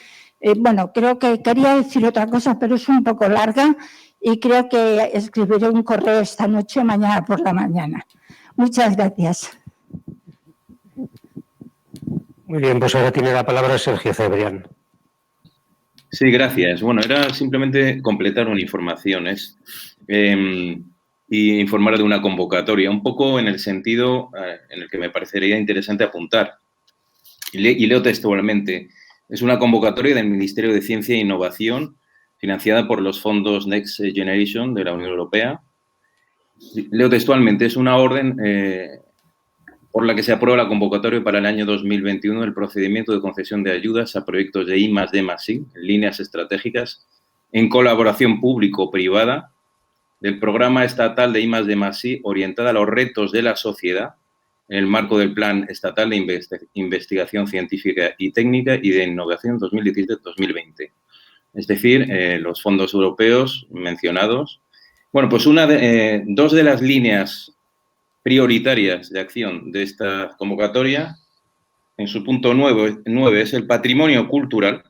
bueno, creo que quería decir otra cosa, pero es un poco larga y creo que escribiré un correo esta noche o mañana por la mañana. Muchas gracias.
Muy bien, pues ahora tiene la palabra Sergio Cebrián.
Sí, gracias. Bueno, era simplemente completar una información y informar de una convocatoria, un poco en el sentido en el que me parecería interesante apuntar. Y leo textualmente. Es una convocatoria del Ministerio de Ciencia e Innovación financiada por los fondos Next Generation de la Unión Europea. Leo textualmente, es una orden por la que se aprueba la convocatoria para el año 2021 del procedimiento de concesión de ayudas a proyectos de I+D+I, en líneas estratégicas, en colaboración público-privada, del programa estatal de I+D+I orientada a los retos de la sociedad en el marco del Plan Estatal de Investigación Científica y Técnica y de Innovación 2017-2020. Es decir, los fondos europeos mencionados. Bueno, pues dos de las líneas prioritarias de acción de esta convocatoria, en su punto 9 es el patrimonio cultural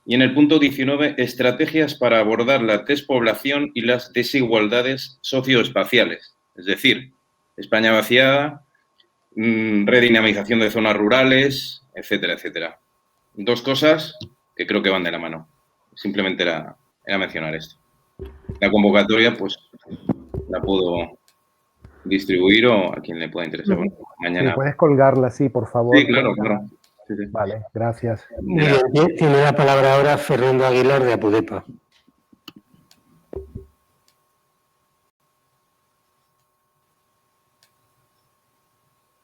y en el punto 19, estrategias para abordar la despoblación y las desigualdades socioespaciales. Es decir, España vaciada, redinamización de zonas rurales, etcétera, etcétera. Dos cosas que creo que van de la mano. Simplemente era mencionar esto. La convocatoria, pues, la puedo distribuir o a quien le pueda interesar. Bueno, mañana.
Sí, ¿puedes colgarla así, por favor?
Sí, claro, claro. Sí, sí.
Vale, gracias.
Muy bien, tiene la palabra ahora Fernando Aguilar de Apudepa.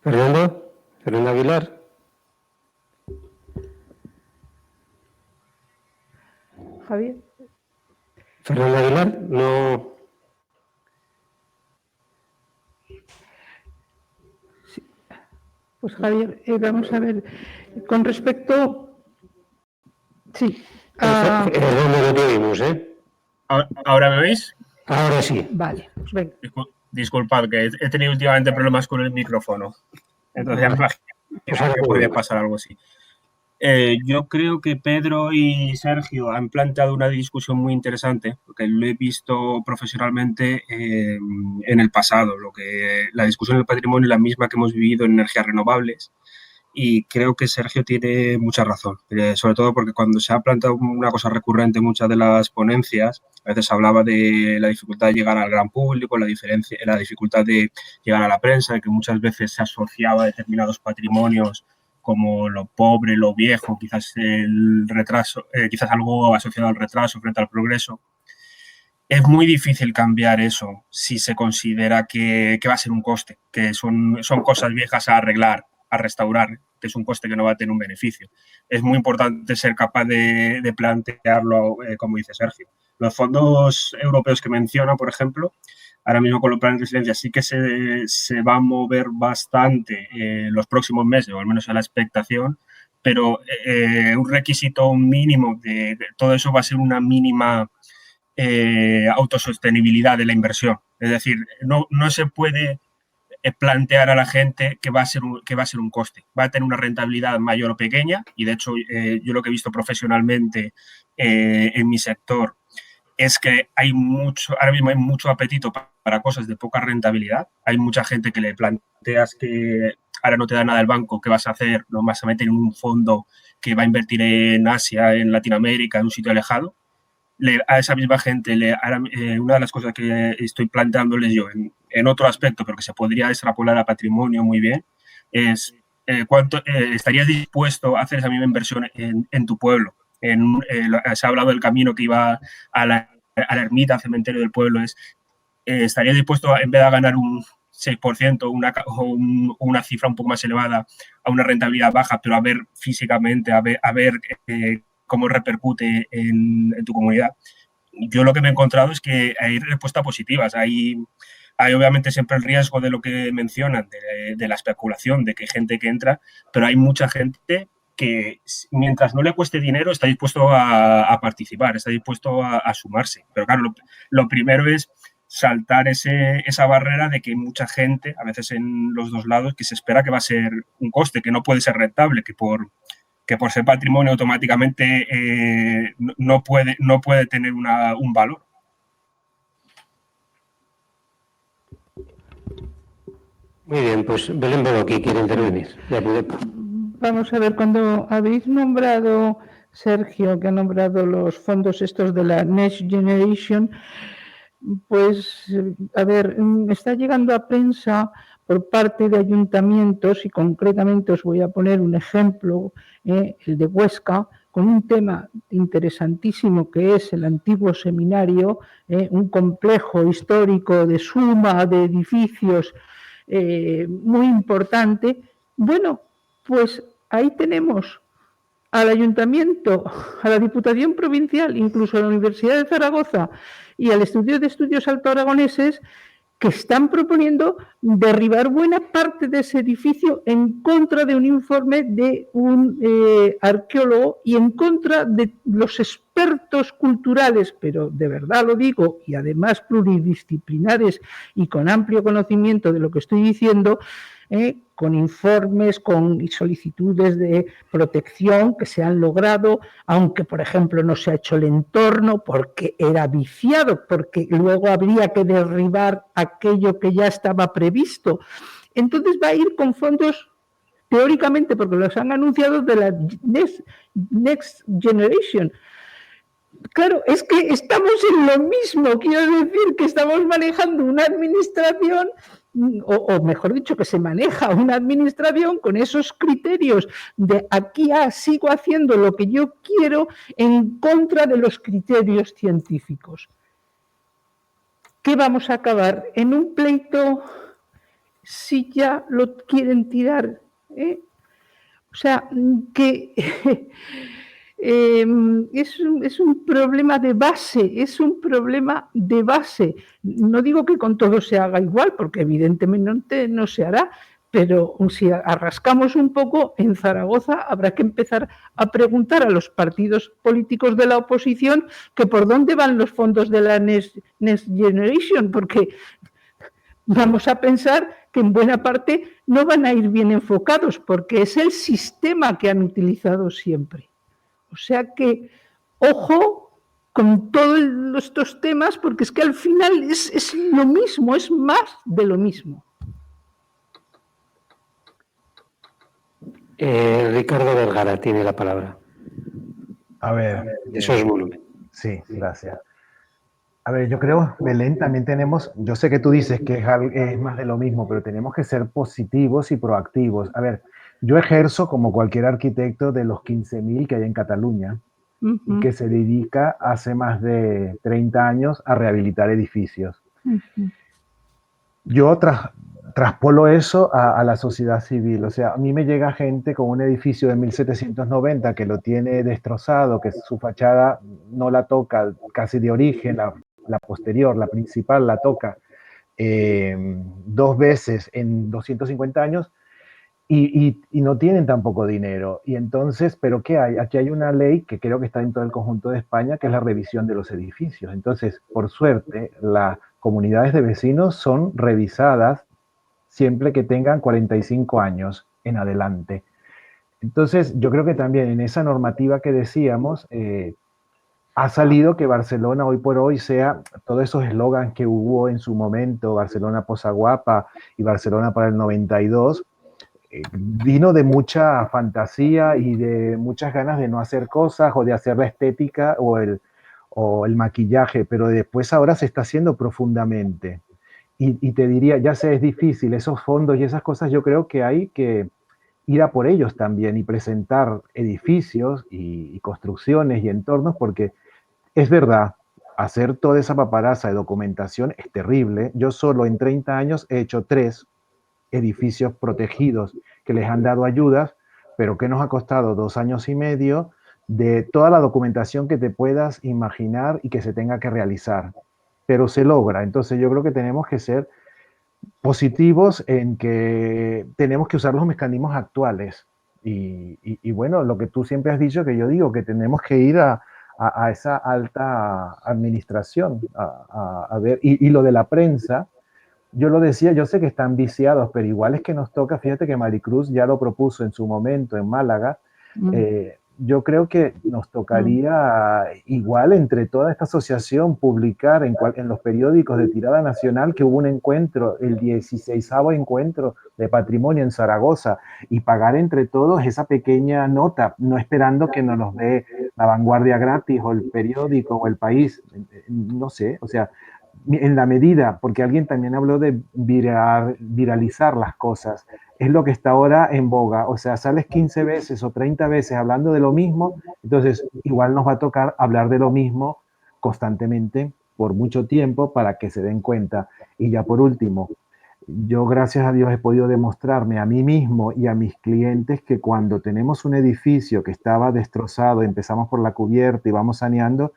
Fernando Aguilar.
Javier.
Fernando Aguilar, no.
Sí. Pues Javier, vamos a ver, con respecto... Sí.
¿Dónde lo tuvimos,
¿Ahora me oís?
Ahora sí.
Vale, pues venga.
Disculpad, que he tenido últimamente problemas con el micrófono. Entonces ya me imagino que podría pasar algo así. Yo creo que Pedro y Sergio han planteado una discusión muy interesante, porque lo he visto profesionalmente en el pasado. La discusión del patrimonio es la misma que hemos vivido en energías renovables, y creo que Sergio tiene mucha razón, sobre todo porque cuando se ha planteado una cosa recurrente en muchas de las ponencias, a veces hablaba de la dificultad de llegar al gran público, la dificultad de llegar a la prensa, de que muchas veces se asociaba a determinados patrimonios como lo pobre, lo viejo, quizás el retraso, quizás algo asociado al retraso frente al progreso. Es muy difícil cambiar eso si se considera que va a ser un coste, que son cosas viejas a arreglar, a restaurar, que es un coste que no va a tener un beneficio. Es muy importante ser capaz de plantearlo, como dice Sergio. Los fondos europeos que menciona, por ejemplo, ahora mismo con los planes de resiliencia sí que se va a mover bastante los próximos meses, o al menos a la expectación, pero un requisito mínimo de todo eso va a ser una mínima autosostenibilidad de la inversión. Es decir, no se puede plantear a la gente que va a ser un coste. Va a tener una rentabilidad mayor o pequeña, y de hecho yo lo que he visto profesionalmente en mi sector es que ahora mismo hay mucho apetito para cosas de poca rentabilidad. Hay mucha gente que le planteas que ahora no te da nada el banco, ¿qué vas a hacer? Lo vas a meter en un fondo que va a invertir en Asia, en Latinoamérica, en un sitio alejado. A esa misma gente, una de las cosas que estoy planteándoles yo en otro aspecto, pero que se podría extrapolar a patrimonio muy bien, es cuánto estarías dispuesto a hacer esa misma inversión en tu pueblo. Se ha hablado del camino que iba a la ermita, al cementerio del pueblo. ¿Estarías dispuesto, en vez de ganar un 6% o una cifra un poco más elevada, a una rentabilidad baja, pero a ver físicamente, a ver cómo repercute en tu comunidad? Yo lo que me he encontrado es que hay respuestas positivas. Hay obviamente siempre el riesgo de lo que mencionan, de la especulación, de que hay gente que entra, pero hay mucha gente que mientras no le cueste dinero está dispuesto a participar, está dispuesto a sumarse. Pero claro, lo primero es saltar esa barrera de que hay mucha gente, a veces en los dos lados, que se espera que va a ser un coste, que no puede ser rentable, que por ser patrimonio automáticamente no puede tener un valor.
Muy bien, pues Belén Bodoqui quiere intervenir.
Vamos a ver, cuando habéis nombrado, Sergio, que ha nombrado los fondos estos de la Next Generation, pues, a ver, está llegando a prensa por parte de ayuntamientos, y concretamente os voy a poner un ejemplo, el de Huesca, con un tema interesantísimo que es el antiguo seminario, un complejo histórico de suma de edificios muy importante. Bueno, pues ahí tenemos al Ayuntamiento, a la Diputación Provincial, incluso a la Universidad de Zaragoza y al Instituto de Estudios Alto Aragoneses, que están proponiendo derribar buena parte de ese edificio en contra de un informe de un arqueólogo y en contra de los expertos culturales, pero de verdad lo digo, y además pluridisciplinares y con amplio conocimiento de lo que estoy diciendo, con informes, con solicitudes de protección que se han logrado, aunque, por ejemplo, no se ha hecho el entorno porque era viciado, porque luego habría que derribar aquello que ya estaba previsto. Entonces va a ir con fondos, teóricamente, porque los han anunciado, de la Next Generation. Claro, es que estamos en lo mismo, quiero decir que estamos manejando una administración, o mejor dicho, que se maneja una administración con esos criterios de aquí a sigo haciendo lo que yo quiero en contra de los criterios científicos. ¿Qué vamos a acabar? ¿En un pleito si ya lo quieren tirar? O sea, que es un problema de base, No digo que con todo se haga igual, porque evidentemente no se hará, pero si arrascamos un poco, en Zaragoza habrá que empezar a preguntar a los partidos políticos de la oposición que por dónde van los fondos de la Next Generation, porque vamos a pensar que en buena parte no van a ir bien enfocados, porque es el sistema que han utilizado siempre. O sea que, ojo con todos estos temas, porque es que al final es lo mismo, es más de lo mismo.
Ricardo Vergara tiene la palabra.
A ver.
Eso es volumen.
Sí, gracias. A ver, yo creo, Belén, también tenemos, yo sé que tú dices que es más de lo mismo, pero tenemos que ser positivos y proactivos. A ver, yo ejerzo como cualquier arquitecto de los 15.000 que hay en Cataluña y que se dedica hace más de 30 años a rehabilitar edificios. Yo traspolo eso a la sociedad civil. O sea, a mí me llega gente con un edificio de 1790 que lo tiene destrozado, que su fachada no la toca casi de origen, la posterior, la principal la toca 2 veces en 250 años y no tienen tampoco dinero. Y entonces, ¿pero qué hay? Aquí hay una ley que creo que está en todo el conjunto de España, que es la revisión de los edificios. Entonces, por suerte, las comunidades de vecinos son revisadas siempre que tengan 45 años en adelante. Entonces, yo creo que también en esa normativa que decíamos, ha salido que Barcelona hoy por hoy sea todos esos eslogans que hubo en su momento, Barcelona Posa Guapa y Barcelona para el 92, vino de mucha fantasía y de muchas ganas de no hacer cosas o de hacer la estética o el maquillaje, pero después ahora se está haciendo profundamente. Y te diría, ya sé, es difícil, esos fondos y esas cosas yo creo que hay que ir a por ellos también y presentar edificios y construcciones y entornos, porque es verdad, hacer toda esa paparaza de documentación es terrible. Yo solo en 30 años he hecho 3 edificios protegidos que les han dado ayudas, pero que nos ha costado 2 años y medio de toda la documentación que te puedas imaginar y que se tenga que realizar. Pero se logra. Entonces yo creo que tenemos que ser positivos en que tenemos que usar los mecanismos actuales. Y bueno, lo que tú siempre has dicho, que yo digo, que tenemos que ir a esa alta administración, a ver, y lo de la prensa, yo lo decía, yo sé que están viciados, pero igual es que nos toca, fíjate que Maricruz ya lo propuso en su momento en Málaga, yo creo que nos tocaría igual entre toda esta asociación publicar en los periódicos de tirada nacional que hubo un encuentro, el 16º encuentro de patrimonio en Zaragoza, y pagar entre todos esa pequeña nota, no esperando que nos dé La Vanguardia gratis o el periódico o El País, no sé, o sea, en la medida, porque alguien también habló de viralizar las cosas, es lo que está ahora en boga, o sea, sales 15 veces o 30 veces hablando de lo mismo, entonces igual nos va a tocar hablar de lo mismo constantemente por mucho tiempo para que se den cuenta. Y ya por último, yo gracias a Dios he podido demostrarme a mí mismo y a mis clientes que cuando tenemos un edificio que estaba destrozado, empezamos por la cubierta y vamos saneando,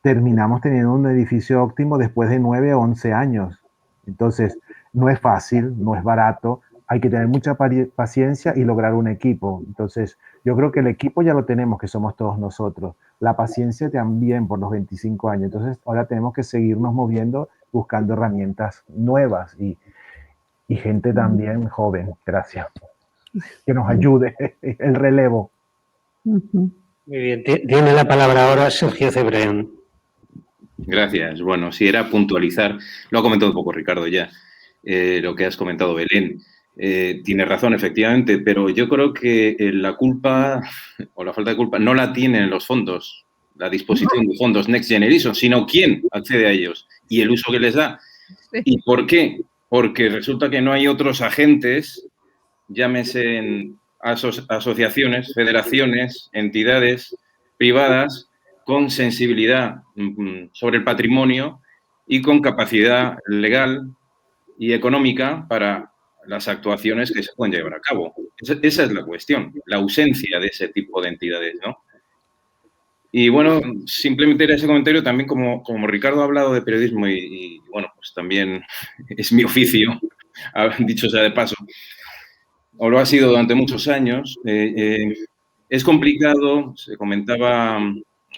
terminamos teniendo un edificio óptimo después de 9 o 11 años. Entonces, no es fácil, no es barato, hay que tener mucha paciencia y lograr un equipo. Entonces, yo creo que el equipo ya lo tenemos, que somos todos nosotros. La paciencia también por los 25 años. Entonces, ahora tenemos que seguirnos moviendo, buscando herramientas nuevas y gente también joven, gracias, que nos ayude el relevo.
Muy bien, tiene la palabra ahora Sergio Cebrián.
Gracias. Bueno, si era puntualizar, lo ha comentado un poco Ricardo ya, lo que has comentado Belén. Tiene razón, efectivamente, pero yo creo que la culpa o la falta de culpa no la tienen los fondos, la disposición de fondos Next Generation, sino quién accede a ellos y el uso que les da. ¿Y por qué? Porque resulta que no hay otros agentes, llámese asociaciones, federaciones, entidades privadas con sensibilidad sobre el patrimonio y con capacidad legal y económica para las actuaciones que se pueden llevar a cabo. Esa es la cuestión, la ausencia de ese tipo de entidades, ¿no? Y bueno, simplemente era ese comentario también, como Ricardo ha hablado de periodismo y bueno, pues también es mi oficio, dicho sea de paso, o lo ha sido durante muchos años. Es complicado, se comentaba,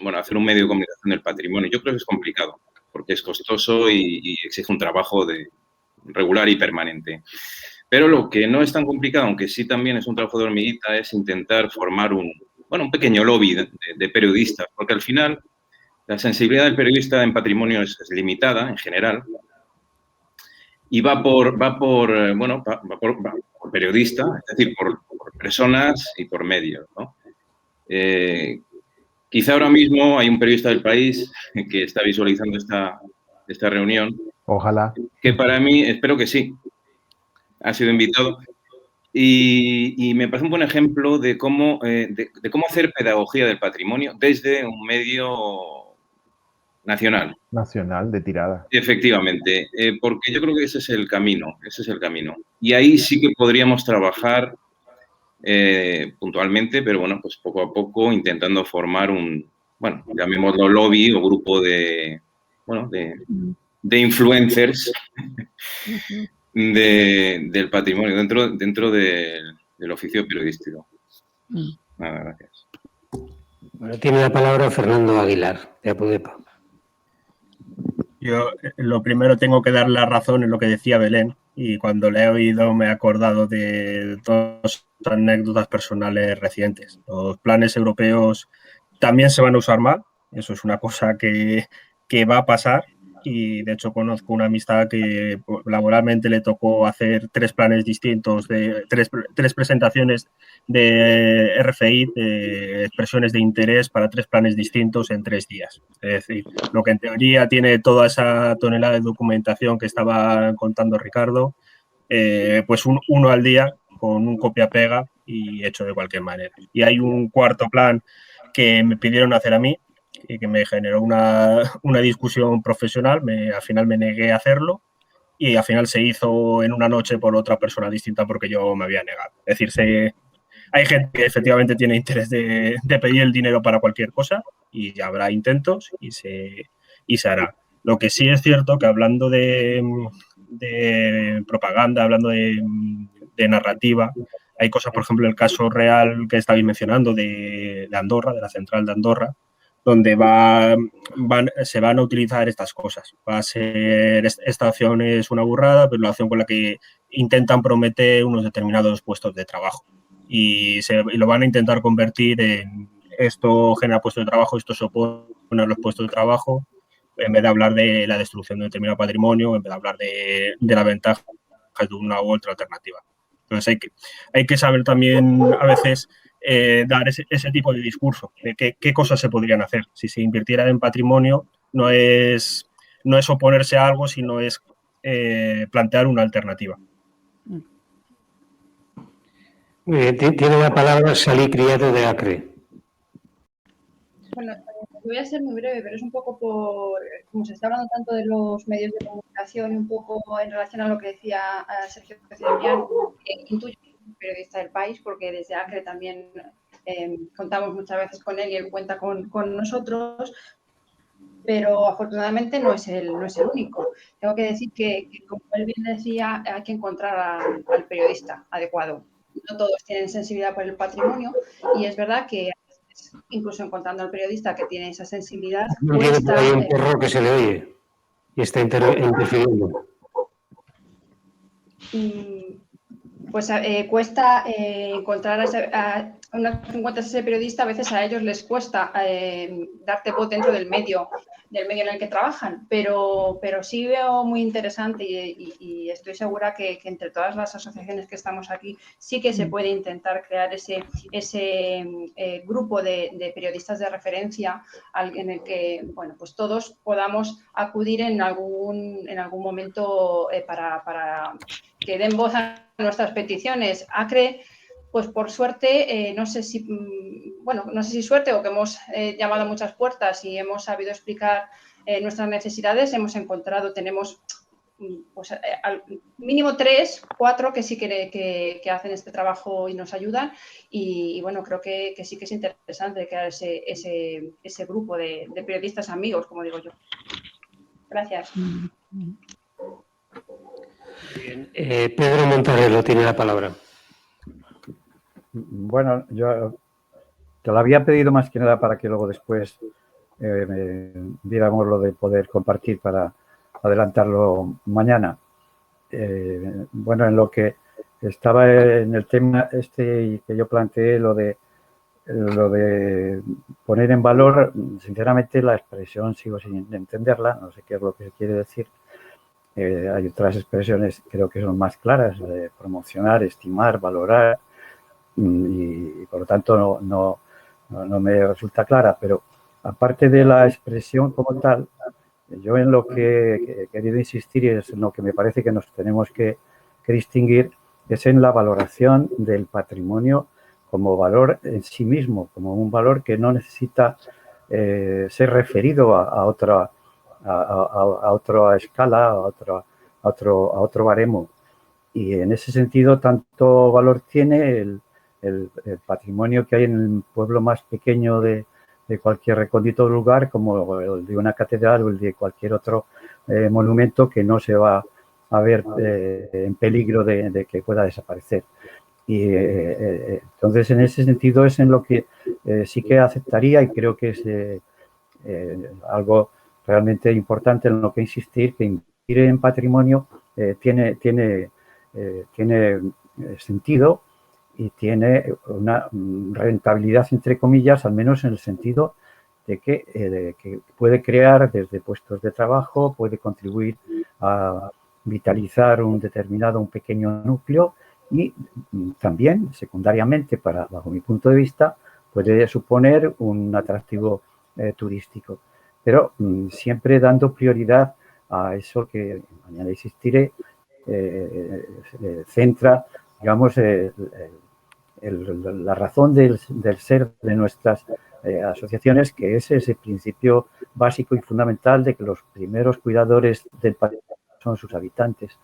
bueno, hacer un medio de comunicación del patrimonio. Yo creo que es complicado, porque es costoso y exige un trabajo de regular y permanente. Pero lo que no es tan complicado, aunque sí también es un trabajo de hormiguita, es intentar formar un pequeño lobby de periodistas, porque al final la sensibilidad del periodista en patrimonio es limitada en general y va por periodista, es decir, por personas y por medios, ¿no? Quizá ahora mismo hay un periodista del país que está visualizando esta reunión.
Ojalá.
Que para mí, espero que sí, ha sido invitado. Y me parece un buen ejemplo de cómo hacer pedagogía del patrimonio desde un medio nacional.
Nacional, de tirada.
Efectivamente, porque yo creo que ese es el camino, Y ahí sí que podríamos trabajar puntualmente, pero bueno, pues poco a poco intentando formar llamémoslo lobby o grupo de influencers del patrimonio dentro del oficio periodístico. Nada, gracias.
Bueno, tiene la palabra Fernando Aguilar, de Apudepa.
Yo lo primero tengo que dar la razón en lo que decía Belén, y cuando le he oído me he acordado de dos anécdotas personales recientes. Los planes europeos también se van a usar mal, eso es una cosa que va a pasar, y de hecho conozco una amistad que laboralmente le tocó hacer 3 planes distintos, tres presentaciones de RFI, de expresiones de interés para 3 planes distintos en 3 días. Es decir, lo que en teoría tiene toda esa tonelada de documentación que estaba contando Ricardo, pues uno al día con un copia-pega y hecho de cualquier manera. Y hay un cuarto plan que me pidieron hacer a mí y que me generó una discusión profesional. Al final me negué a hacerlo y al final se hizo en una noche por otra persona distinta porque yo me había negado. Es decir, hay gente que efectivamente tiene interés de pedir el dinero para cualquier cosa y habrá intentos y se hará. Lo que sí es cierto que hablando de propaganda, hablando de narrativa, hay cosas, por ejemplo, el caso real que estabais mencionando de Andorra, de la central de Andorra, donde se van a utilizar estas cosas. Va a ser, esta acción es una burrada, pero la acción con la que intentan prometer unos determinados puestos de trabajo. Y lo van a intentar convertir en esto genera puestos de trabajo, esto se opone a los puestos de trabajo, en vez de hablar de la destrucción de determinado patrimonio, en vez de hablar de la ventaja de una u otra alternativa. Entonces hay que saber también a veces dar ese tipo de discurso, de qué cosas se podrían hacer. Si se invirtiera en patrimonio, no es oponerse a algo, sino es plantear una alternativa.
Tiene la palabra Salí Criado de Acre.
Bueno, voy a ser muy breve, pero es un poco como se está hablando tanto de los medios de comunicación y un poco en relación a lo que decía Sergio Cedrián, intuyo que es un periodista del país, porque desde Acre también contamos muchas veces con él y él cuenta con nosotros, pero afortunadamente no es el único. Tengo que decir que como él bien decía, hay que encontrar al periodista adecuado. No todos tienen sensibilidad por el patrimonio y es verdad que incluso encontrando al periodista que tiene esa sensibilidad, cuesta...
Hay un perro que se le oye y está interfiriendo.
Pues cuesta encontrar encuentras ese periodista, a veces a ellos les cuesta darte voz dentro del medio en el que trabajan, pero sí veo muy interesante y estoy segura que entre todas las asociaciones que estamos aquí sí que se puede intentar crear ese grupo de periodistas de referencia en el que pues todos podamos acudir en algún momento para que den voz a nuestras peticiones. Acre, pues por suerte, no sé si suerte o que hemos llamado a muchas puertas y hemos sabido explicar nuestras necesidades, tenemos pues, al mínimo 3, 4 que sí que hacen este trabajo y nos ayudan y bueno, creo que sí que es interesante crear ese grupo de periodistas amigos, como digo yo. Gracias.
Bien. Pedro Montarello tiene la palabra.
Bueno, yo te lo había pedido más que nada para que luego después viéramos lo de poder compartir para adelantarlo mañana. bueno, en lo que estaba en el tema y que yo planteé, lo de poner en valor, sinceramente la expresión sigo sin entenderla, no sé qué es lo que quiere decir. Hay otras expresiones creo que son más claras, de promocionar, estimar, valorar, y por lo tanto no me resulta clara, pero aparte de la expresión como tal, yo en lo que he querido insistir y es en lo que me parece que nos tenemos que distinguir es en la valoración del patrimonio como valor en sí mismo, como un valor que no necesita ser referido a otra escala, a otro baremo. Y en ese sentido, tanto valor tiene el patrimonio que hay en el pueblo más pequeño de cualquier recóndito lugar, como el de una catedral o el de cualquier otro monumento que no se va a ver en peligro de que pueda desaparecer. Y entonces, en ese sentido, es en lo que sí que aceptaría, y creo que es algo realmente importante en lo que insistir, que invertir en patrimonio tiene sentido y tiene una rentabilidad, entre comillas, al menos en el sentido de que puede crear desde puestos de trabajo, puede contribuir a vitalizar un pequeño núcleo y también, secundariamente, bajo mi punto de vista, puede suponer un atractivo turístico. Pero siempre dando prioridad a eso que mañana insistiré, centra, digamos, la razón del ser de nuestras asociaciones, que es ese principio básico y fundamental de que los primeros cuidadores del patrimonio son sus habitantes.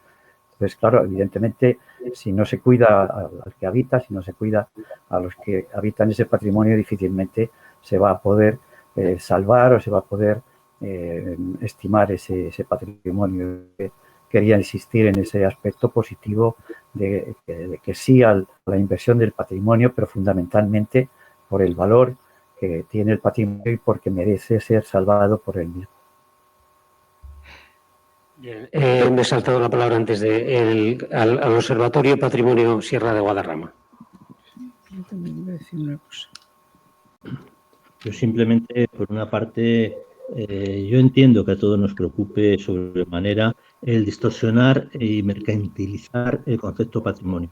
Entonces, claro, evidentemente, si no se cuida al que habita, si no se cuida a los que habitan ese patrimonio, difícilmente se va a poder salvar o se va a poder estimar ese patrimonio. Quería insistir en ese aspecto positivo de que sí a la inversión del patrimonio, pero fundamentalmente por el valor que tiene el patrimonio y porque merece ser salvado por él mismo.
Me he saltado la palabra antes al Observatorio Patrimonio Sierra de Guadarrama.
Yo también voy a decir una cosa. Yo simplemente, por una parte, yo entiendo que a todos nos preocupe sobremanera el distorsionar y mercantilizar el concepto patrimonio,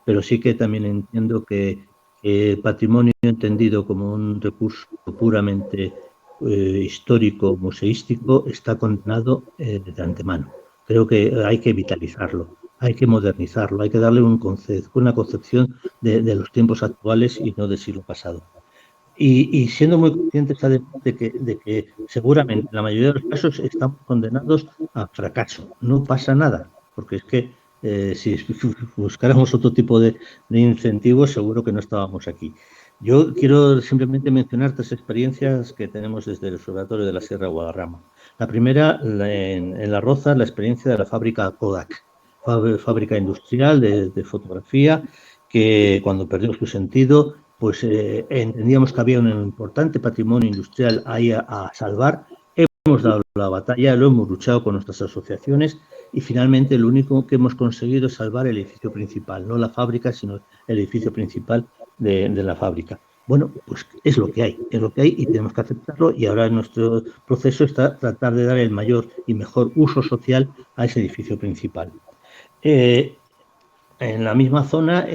pero sí que también entiendo que el patrimonio entendido como un recurso puramente histórico, museístico, está condenado de antemano. Creo que hay que vitalizarlo, hay que modernizarlo, hay que darle una concepción de los tiempos actuales y no del siglo pasado. Y siendo muy conscientes de que seguramente en la mayoría de los casos estamos condenados a fracaso. No pasa nada, porque es que si buscáramos otro tipo de incentivos, seguro que no estábamos aquí. Yo quiero simplemente mencionar 3 experiencias que tenemos desde el Observatorio de la Sierra de Guadarrama. La primera, en La Roza, la experiencia de la fábrica Kodak, fábrica industrial de fotografía, que cuando perdió su sentido, pues entendíamos que había un importante patrimonio industrial ahí a salvar. Hemos dado la batalla, lo hemos luchado con nuestras asociaciones y finalmente lo único que hemos conseguido es salvar el edificio principal, no la fábrica, sino el edificio principal de la fábrica. Bueno, pues es lo que hay y tenemos que aceptarlo, y ahora nuestro proceso está tratar de dar el mayor y mejor uso social a ese edificio principal. En la misma zona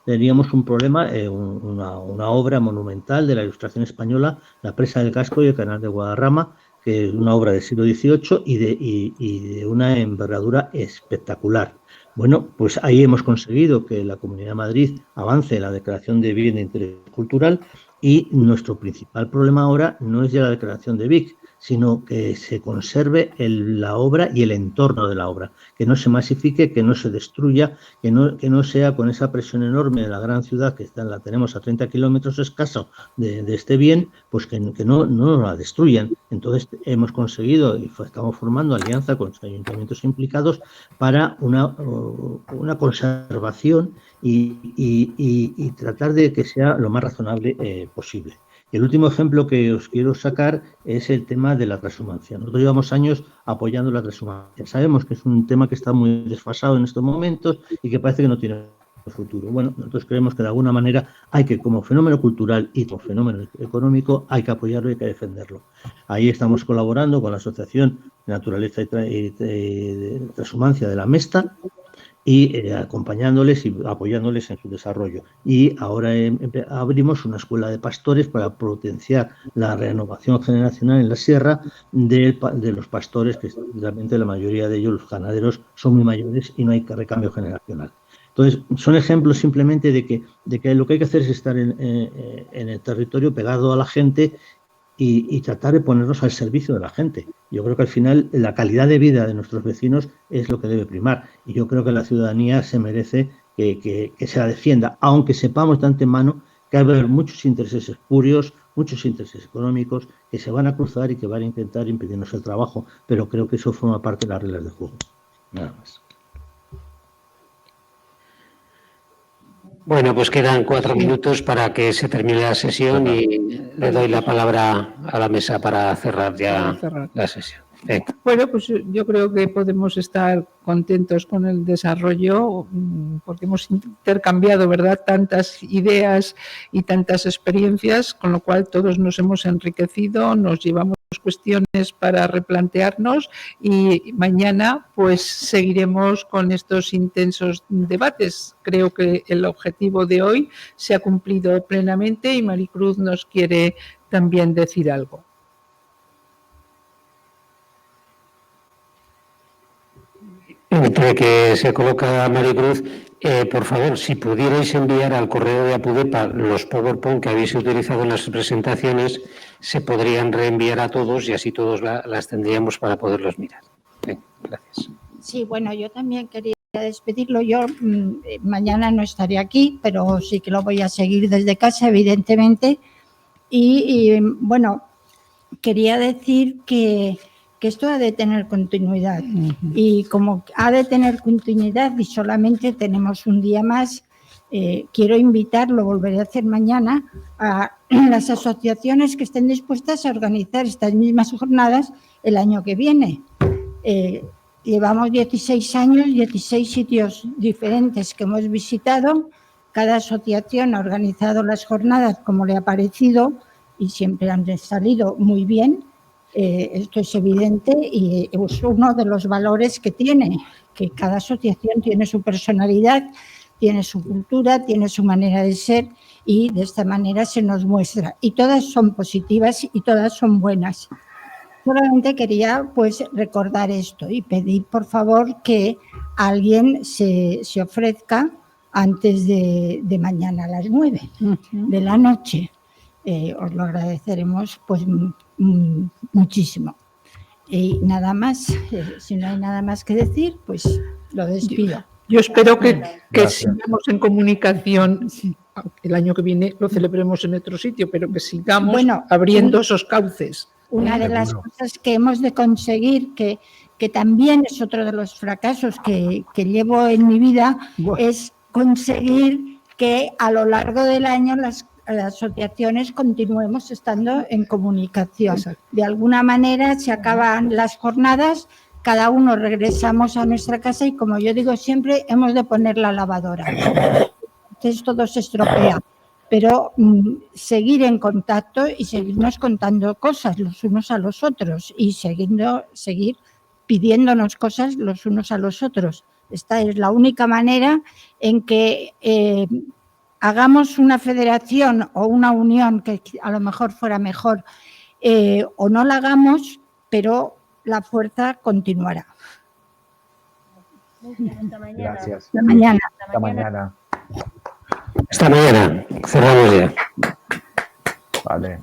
teníamos un problema, una obra monumental de la Ilustración española, la Presa del Casco y el Canal de Guadarrama, que es una obra del siglo XVIII y de una envergadura espectacular. Bueno, pues ahí hemos conseguido que la Comunidad de Madrid avance en la declaración de bien de interés cultural, y nuestro principal problema ahora no es ya la declaración de BIC, sino que se conserve la obra y el entorno de la obra, que no se masifique, que no se destruya, que no sea con esa presión enorme de la gran ciudad, que la tenemos a 30 kilómetros escaso de este bien, pues que no la destruyan. Entonces hemos conseguido y estamos formando alianza con los ayuntamientos implicados para una conservación y tratar de que sea lo más razonable posible. Y el último ejemplo que os quiero sacar es el tema de la transhumancia. Nosotros llevamos años apoyando la transhumancia. Sabemos que es un tema que está muy desfasado en estos momentos y que parece que no tiene futuro. Bueno, nosotros creemos que de alguna manera hay que, como fenómeno cultural y como fenómeno económico, hay que apoyarlo y hay que defenderlo. Ahí estamos colaborando con la Asociación de Naturaleza y Transhumancia de la Mesta, y acompañándoles y apoyándoles en su desarrollo. Y ahora abrimos una escuela de pastores para potenciar la renovación generacional en la sierra de los pastores, que realmente la mayoría de ellos, los ganaderos, son muy mayores y no hay recambio generacional. Entonces, son ejemplos simplemente de que lo que hay que hacer es estar en el territorio pegado a la gente y tratar de ponernos al servicio de la gente. Yo creo que al final la calidad de vida de nuestros vecinos es lo que debe primar, y yo creo que la ciudadanía se merece que se la defienda, aunque sepamos de antemano que va a haber muchos intereses espurios, muchos intereses económicos que se van a cruzar y que van a intentar impedirnos el trabajo, pero creo que eso forma parte de las reglas del juego. Nada más.
Bueno, pues quedan 4 minutos para que se termine la sesión y le doy la palabra a la mesa para cerrar ya la sesión.
Bueno, pues yo creo que podemos estar contentos con el desarrollo porque hemos intercambiado, ¿verdad?, tantas ideas y tantas experiencias, con lo cual todos nos hemos enriquecido, nos llevamos cuestiones para replantearnos y mañana pues seguiremos con estos intensos debates. Creo que el objetivo de hoy se ha cumplido plenamente y Maricruz nos quiere también decir algo.
Entre que se coloca Maricruz, por favor, si pudierais enviar al correo de Apudepa los PowerPoint que habéis utilizado en las presentaciones, se podrían reenviar a todos y así todos las tendríamos para poderlos mirar. Gracias.
Sí, bueno, yo también quería despedirlo. Yo mañana no estaré aquí, pero sí que lo voy a seguir desde casa, evidentemente. Y bueno, quería decir que esto ha de tener continuidad. Y como ha de tener continuidad y solamente tenemos un día más, quiero invitar, lo volveré a hacer mañana, a las asociaciones que estén dispuestas a organizar estas mismas jornadas el año que viene. Llevamos 16 años, 16 sitios diferentes que hemos visitado. Cada asociación ha organizado las jornadas como le ha parecido y siempre han salido muy bien. Esto es evidente y es uno de los valores que tiene, que cada asociación tiene su personalidad, tiene su cultura, tiene su manera de ser y de esta manera se nos muestra. Y todas son positivas y todas son buenas. Solamente quería pues recordar esto y pedir por favor que alguien se ofrezca antes de mañana a las 9 de la noche. Os lo agradeceremos pues muchísimo. Y nada más, si no hay nada más que decir, pues lo despido.
Yo espero que sigamos en comunicación. El año que viene lo celebremos en otro sitio, pero que sigamos abriendo esos cauces.
Una de las cosas que hemos de conseguir, que también es otro de los fracasos que llevo en mi vida, es conseguir que a lo largo del año las asociaciones continuemos estando en comunicación. De alguna manera se acaban las jornadas, cada uno regresamos a nuestra casa y, como yo digo siempre, hemos de poner la lavadora. Entonces todo se estropea. Pero seguir en contacto y seguirnos contando cosas los unos a los otros y seguir pidiéndonos cosas los unos a los otros. Esta es la única manera en que hagamos una federación o una unión que a lo mejor fuera mejor o no la hagamos, pero la fuerza continuará.
Gracias.
Hasta mañana.
Hasta mañana.
Hasta mañana. Cerramos ya.
Vale.